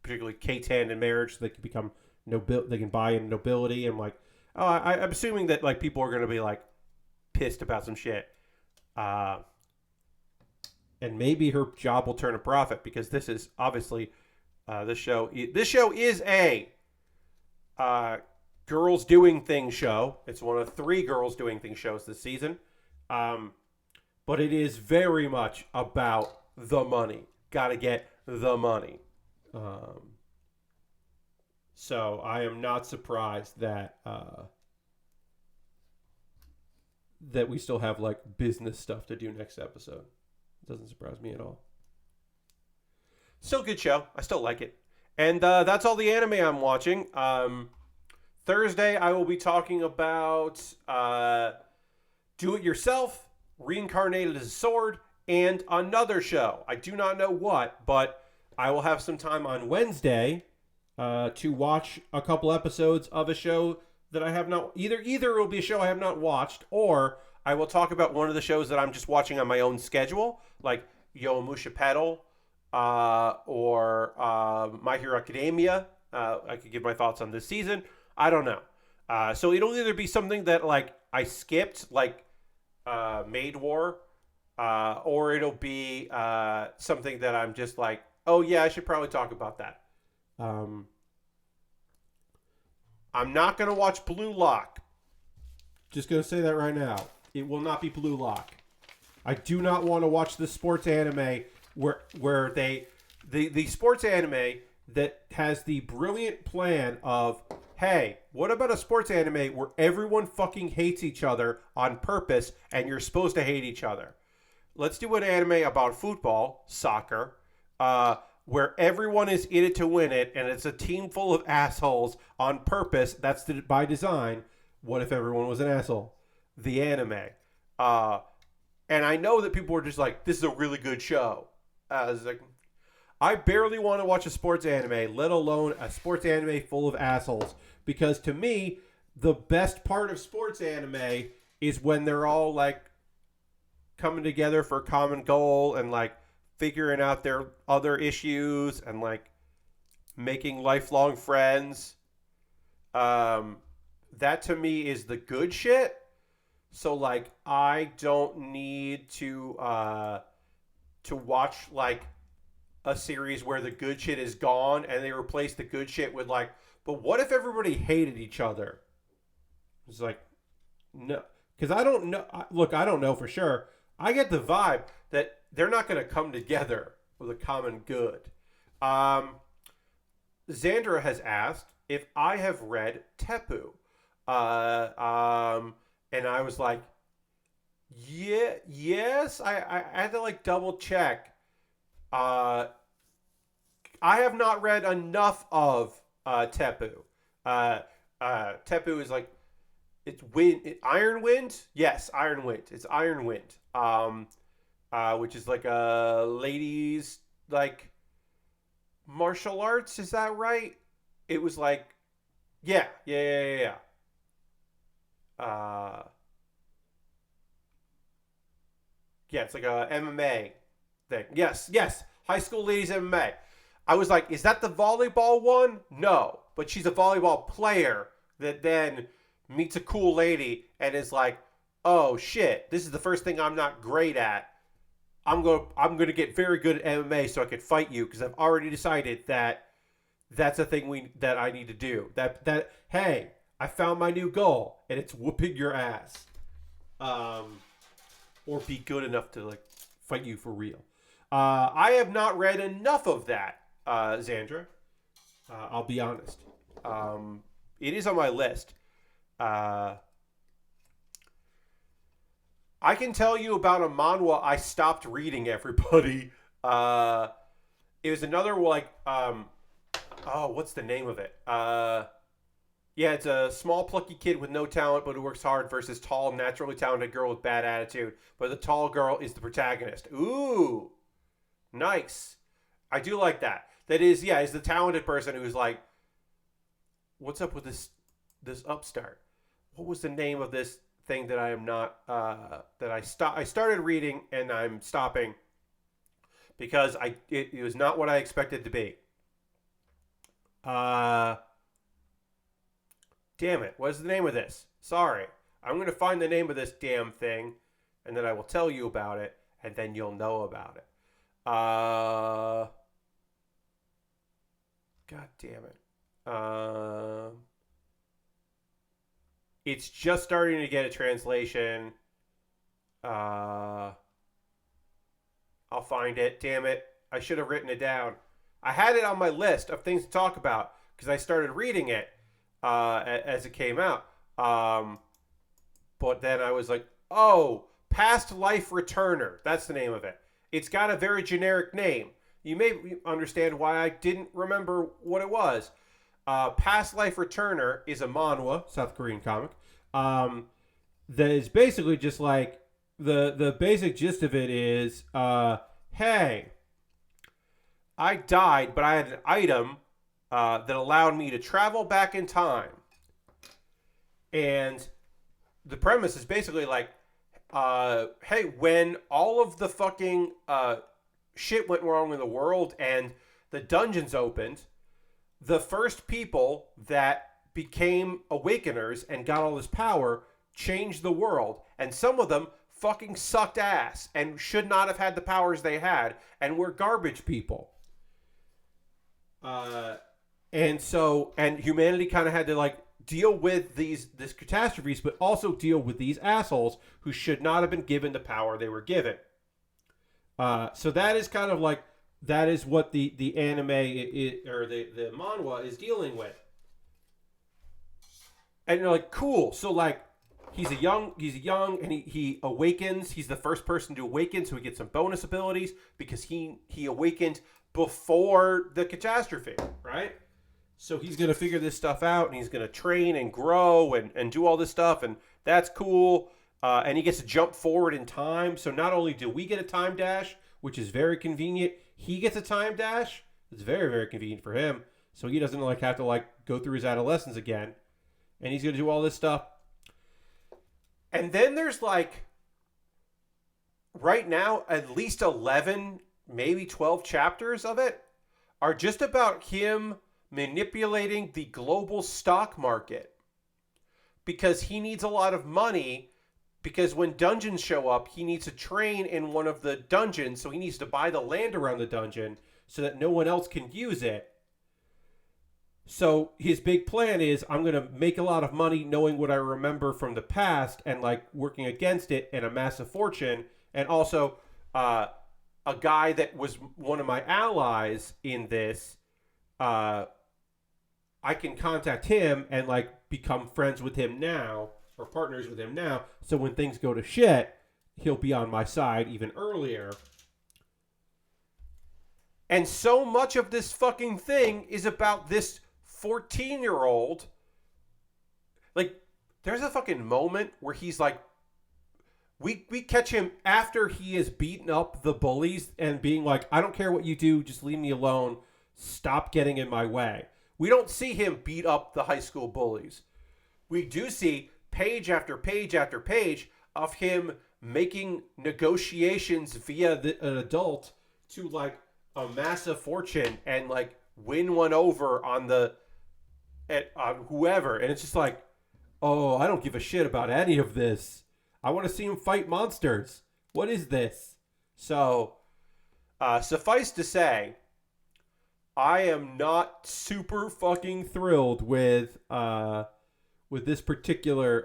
particularly K10 and marriage, so they can become they can buy in nobility. And like, I'm assuming that like people are going to be like pissed about some shit. And maybe her job will turn a profit, because this is obviously this show is a girls doing things show. It's one of 3 girls doing things shows this season. But it is very much about the money. Gotta get the money. So I am not surprised that that we still have like business stuff to do next episode. It doesn't surprise me at all. Still a good show. I still like it. And that's all the anime I'm watching. Thursday, I will be talking about Do It Yourself, Reincarnated as a Sword, and another show. I do not know what, but I will have some time on Wednesday to watch a couple episodes of a show that I have not... Either it will be a show I have not watched, or I will talk about one of the shows that I'm just watching on my own schedule, like Yowamushi Pedal, or My Hero Academia. I could give my thoughts on this season. I don't know. So it'll either be something that like I skipped, like Maid War, or it'll be something that I'm just like, oh yeah, I should probably talk about that. I'm not going to watch Blue Lock. Just going to say that right now. It will not be Blue Lock. I do not want to watch the sports anime where the sports anime that has the brilliant plan of, hey, what about a sports anime where everyone fucking hates each other on purpose and you're supposed to hate each other? Let's do an anime about football, soccer, where everyone is in it to win it, and it's a team full of assholes on purpose. That's by design. What if everyone was an asshole? The anime. And I know that people are just like, this is a really good show. I barely want to watch a sports anime, let alone a sports anime full of assholes. Because to me, the best part of sports anime is when they're all like coming together for a common goal and like figuring out their other issues and like making lifelong friends. That to me is the good shit. So like I don't need to watch like a series where the good shit is gone and they replace the good shit with like, but what if everybody hated each other? It's like, no, because I don't know. Look, I don't know for sure. I get the vibe that they're not going to come together with a common good. Xandra has asked if I have read Tepu. And I was like, yes. I had to like double check. I have not read enough of Tepu. Tepu is like, it's Iron Wind? Yes, Iron Wind. It's Iron Wind. Which is like a ladies like martial arts, is that right? It was like yeah. Yeah, it's like a MMA thing. Yes. High school ladies MMA. I was like, is that the volleyball one? No. But she's a volleyball player that then meets a cool lady and is like, oh shit, this is the first thing I'm not great at. I'm going to get very good at MMA so I can fight you because I've already decided that that's a thing that I need to do. That hey, I found my new goal and it's whooping your ass. Or be good enough to like fight you for real. I have not read enough of that, Xandra. I'll be honest. It is on my list. I can tell you about a manhwa I stopped reading, everybody. It was another like what's the name of it? Yeah, it's a small plucky kid with no talent but who works hard versus tall, naturally talented girl with bad attitude. But the tall girl is the protagonist. Ooh. Nice. I do like that. That is, yeah, is the talented person who's like, what's up with this upstart? What was the name of this thing that I am not that I started reading and I'm stopping because it was not what I expected to be. Uh, damn it! What is the name of this? Sorry, I'm gonna find the name of this damn thing, and then I will tell you about it, and then you'll know about it. God damn it. It's just starting to get a translation. I'll find it. Damn it. I should have written it down. I had it on my list of things to talk about because I started reading it as it came out. But then I was like, oh, Past Life Returner. That's the name of it. It's got a very generic name. You may understand why I didn't remember what it was. Past Life Returner is a manhwa, South Korean comic, that is basically just like, the basic gist of it is, hey, I died, but I had an item that allowed me to travel back in time. And the premise is basically like, hey, when all of the fucking shit went wrong in the world and the dungeons opened, the first people that became awakeners and got all this power changed the world. And some of them fucking sucked ass and should not have had the powers they had and were garbage people. And humanity kind of had to like deal with these catastrophes, but also deal with these assholes who should not have been given the power they were given. So that is kind of like, that is what the anime or the manhwa is dealing with. And you're like, cool. So like, he's young, and he awakens. He's the first person to awaken, so he gets some bonus abilities because he awakened before the catastrophe, right? So he's going to figure this stuff out, and he's going to train and grow and do all this stuff, and that's cool. And he gets to jump forward in time. So not only do we get a time dash, which is very convenient, he gets a time dash. It's very, very convenient for him. So he doesn't like have to like go through his adolescence again. And he's going to do all this stuff. And then there's like, right now, at least 11, maybe 12 chapters of it are just about him manipulating the global stock market. Because he needs a lot of money, because when dungeons show up, he needs to train in one of the dungeons, so he needs to buy the land around the dungeon so that no one else can use it. So his big plan is, I'm going to make a lot of money knowing what I remember from the past and like working against it and amass a fortune. And also a guy that was one of my allies in this, I can contact him and like become friends with him now, or partners with him now. So when things go to shit, he'll be on my side even earlier. And so much of this fucking thing is about this 14-year-old. Like, there's a fucking moment where he's like, we catch him after he has beaten up the bullies and being like, I don't care what you do, just leave me alone. Stop getting in my way. We don't see him beat up the high school bullies. We do see page after page after page of him making negotiations via an adult to like amass a fortune and like win one over on whoever. And it's just like, oh, I don't give a shit about any of this. I want to see him fight monsters. What is this? So, suffice to say, I am not super fucking thrilled with this particular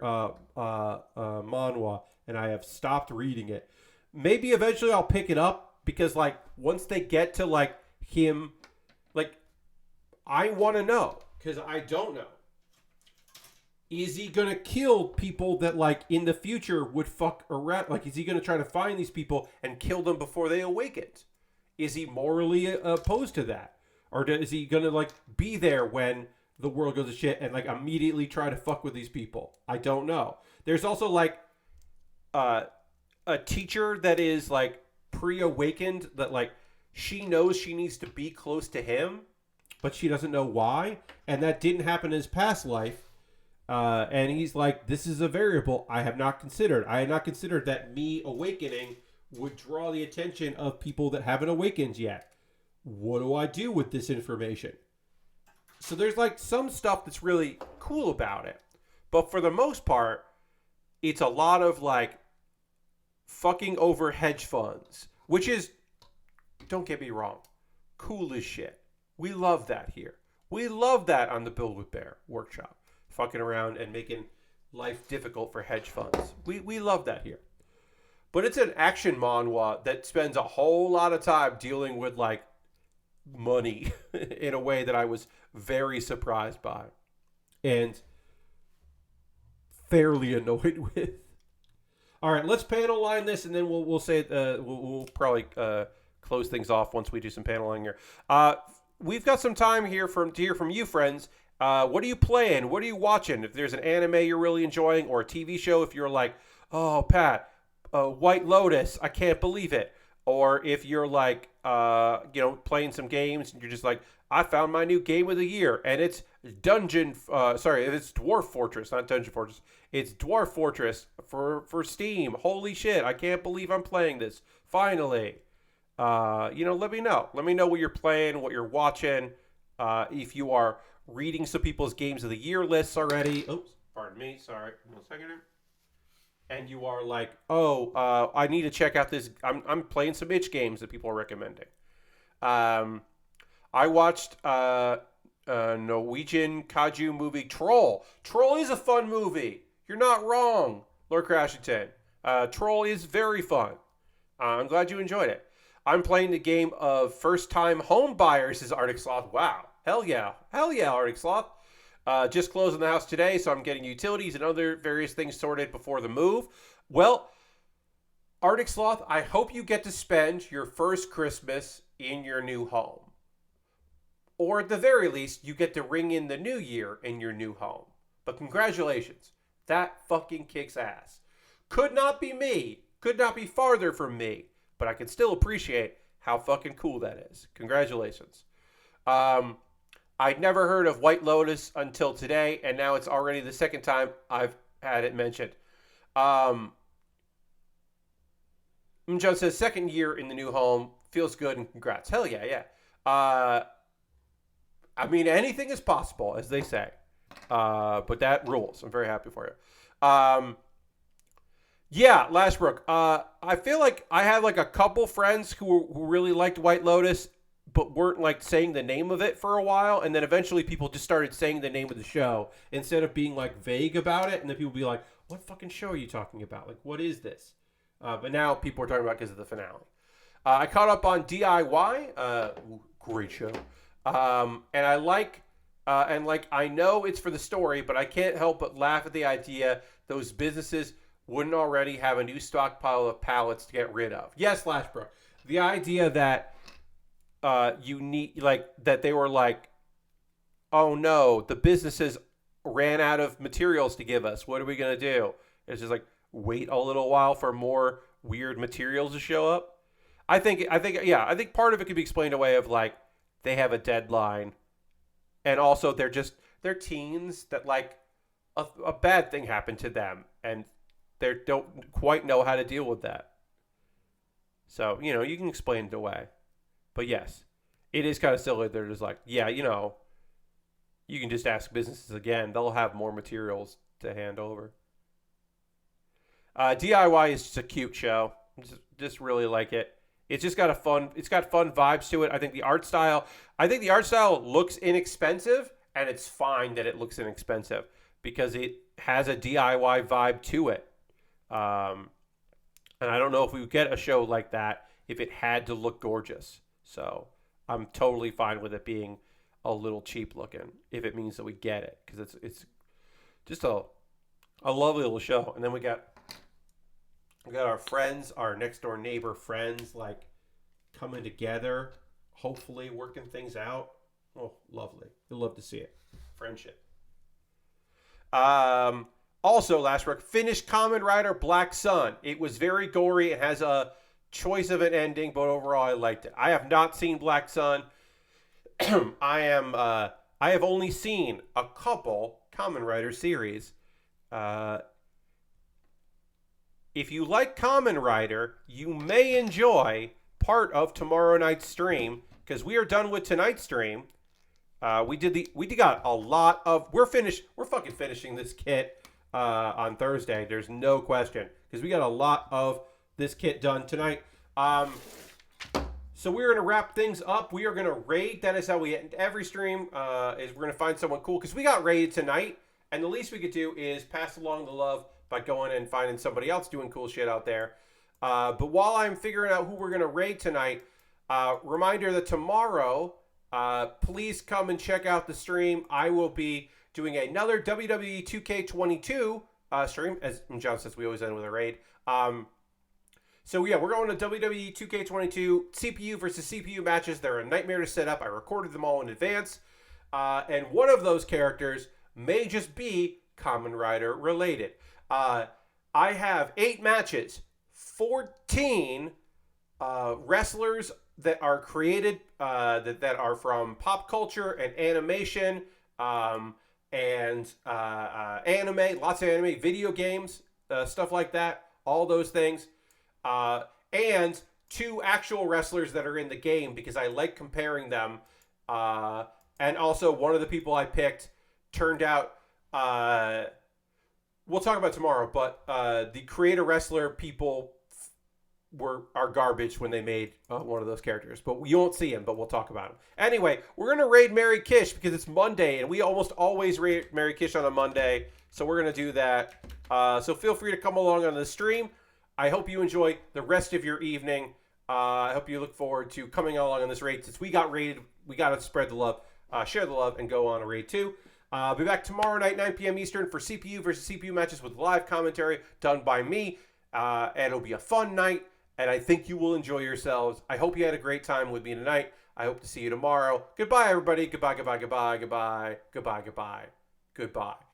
manhwa, and I have stopped reading it. Maybe eventually I'll pick it up, because like once they get to like him, like I want to know, because I don't know. Is he gonna kill people that like in the future would fuck around? Like, is he gonna try to find these people and kill them before they awakened? Is he morally opposed to that? Or is he going to, like, be there when the world goes to shit and, like, immediately try to fuck with these people? I don't know. There's also, like, a teacher that is, like, pre-awakened, that, like, she knows she needs to be close to him, but she doesn't know why. And that didn't happen in his past life. And he's like, this is a variable I have not considered. I had not considered that me awakening would draw the attention of people that haven't awakened yet. What do I do with this information? So there's like some stuff that's really cool about it. But for the most part, it's a lot of like fucking over hedge funds, which is, don't get me wrong, cool as shit. We love that here. We love that on the Build with Baer workshop. Fucking around and making life difficult for hedge funds. We love that here. But it's an action manhwa that spends a whole lot of time dealing with like money in a way that I was very surprised by and fairly annoyed with. All right, let's panel line this, and then we'll say we'll probably close things off once we do some paneling here. We've got some time here to hear from you, friends. What are you playing? What are you watching? If there's an anime you're really enjoying, or a TV show, if you're like, oh, Pat, White Lotus, I can't believe it. Or if you're like, playing some games and you're just like, I found my new game of the year, and it's it's Dwarf Fortress, not Dungeon Fortress. It's Dwarf Fortress for Steam. Holy shit, I can't believe I'm playing this. Finally. Let me know. Let me know what you're playing, what you're watching. If you are reading some people's games of the year lists already. Oops, pardon me. Sorry. 1 second here. And you are like, I need to check out this. I'm playing some itch games that people are recommending. I watched Norwegian kaiju movie Troll. Troll is a fun movie. You're not wrong, Lord Crashington. Troll is very fun. I'm glad you enjoyed it. I'm playing the game of first-time home buyers, says Arctic Sloth. Wow. Hell yeah, Arctic Sloth. Just closing the house today, so I'm getting utilities and other various things sorted before the move. Well, Arctic Sloth, I hope you get to spend your first Christmas in your new home. Or at the very least, you get to ring in the new year in your new home. But congratulations. That fucking kicks ass. Could not be me. Could not be farther from me. But I can still appreciate how fucking cool that is. Congratulations. I'd never heard of White Lotus until today, and now it's already the second time I've had it mentioned. John says, second year in the new home, feels good, and congrats. Hell yeah, yeah. I mean, anything is possible, as they say. But that rules. I'm very happy for you. Yeah, Lashbrook. I feel like I had like a couple friends who really liked White Lotus, but weren't like saying the name of it for a while, and then eventually people just started saying the name of the show instead of being like vague about it, and then people be like, "What fucking show are you talking about? Like, what is this?" But now people are talking about it because of the finale. I caught up on DIY, great show, and I like, I know it's for the story, but I can't help but laugh at the idea those businesses wouldn't already have a new stockpile of pallets to get rid of. Yes, Lashbrook. The idea that you need, like, that they were like, oh no, the businesses ran out of materials to give us. What are we going to do? It's just like, wait a little while for more weird materials to show up. I think part of it could be explained away of like, they have a deadline. And also they're teens that like a bad thing happened to them. And they don't quite know how to deal with that. So, you can explain it away. But yes, it is kind of silly. They're just like, yeah, you can just ask businesses again. They'll have more materials to hand over. DIY is just a cute show. Just really like it. It's just got fun vibes to it. I think the art style looks inexpensive, and it's fine that it looks inexpensive because it has a DIY vibe to it. And I don't know if we would get a show like that if it had to look gorgeous. So I'm totally fine with it being a little cheap looking if it means that we get it, because it's just a lovely little show. And then we got our friends, our next door neighbor friends, like coming together, hopefully working things out. Oh, lovely. You'll love to see it. Friendship. Also, Lashbrook, finished Kamen Rider Black Sun. It was very gory. It has a choice of an ending, but overall I liked it. I have not seen Black Sun. I have only seen a couple Kamen Rider series. If you like Kamen Rider, you may enjoy part of tomorrow night's stream, because we are done with tonight's stream. We got a lot of. We're fucking finishing this kit on Thursday. There's no question, because we got a lot of this kit done tonight. So we're gonna wrap things up. We are gonna raid. That is how we end every stream. Is we're gonna find someone cool, because we got raided tonight, and the least we could do is pass along the love by going and finding somebody else doing cool shit out there. But while I'm figuring out who we're gonna raid tonight, reminder that tomorrow, please come and check out the stream. I will be doing another WWE 2K22 stream. As John says, we always end with a raid. So yeah, we're going to WWE 2K22 CPU versus CPU matches. They're a nightmare to set up. I recorded them all in advance. And one of those characters may just be Kamen Rider related. I have 8 matches, 14 wrestlers that are created, that are from pop culture and animation, and anime, lots of anime, video games, stuff like that, all those things. And 2 actual wrestlers that are in the game, because I like comparing them. And also, one of the people I picked turned out, we'll talk about tomorrow, but the creator wrestler people are garbage when they made one of those characters. But you won't see him, but we'll talk about him. Anyway, we're going to raid Mary Kish, because it's Monday, and we almost always raid Mary Kish on a Monday. So we're going to do that. So feel free to come along on the stream. I hope you enjoy the rest of your evening. I hope you look forward to coming along on this raid. Since we got raided, we got to spread the love, share the love, and go on a raid too. I'll be back tomorrow night, 9 p.m. Eastern, for CPU versus CPU matches with live commentary done by me. And it'll be a fun night, and I think you will enjoy yourselves. I hope you had a great time with me tonight. I hope to see you tomorrow. Goodbye, everybody. Goodbye, goodbye, goodbye, goodbye, goodbye, goodbye, goodbye.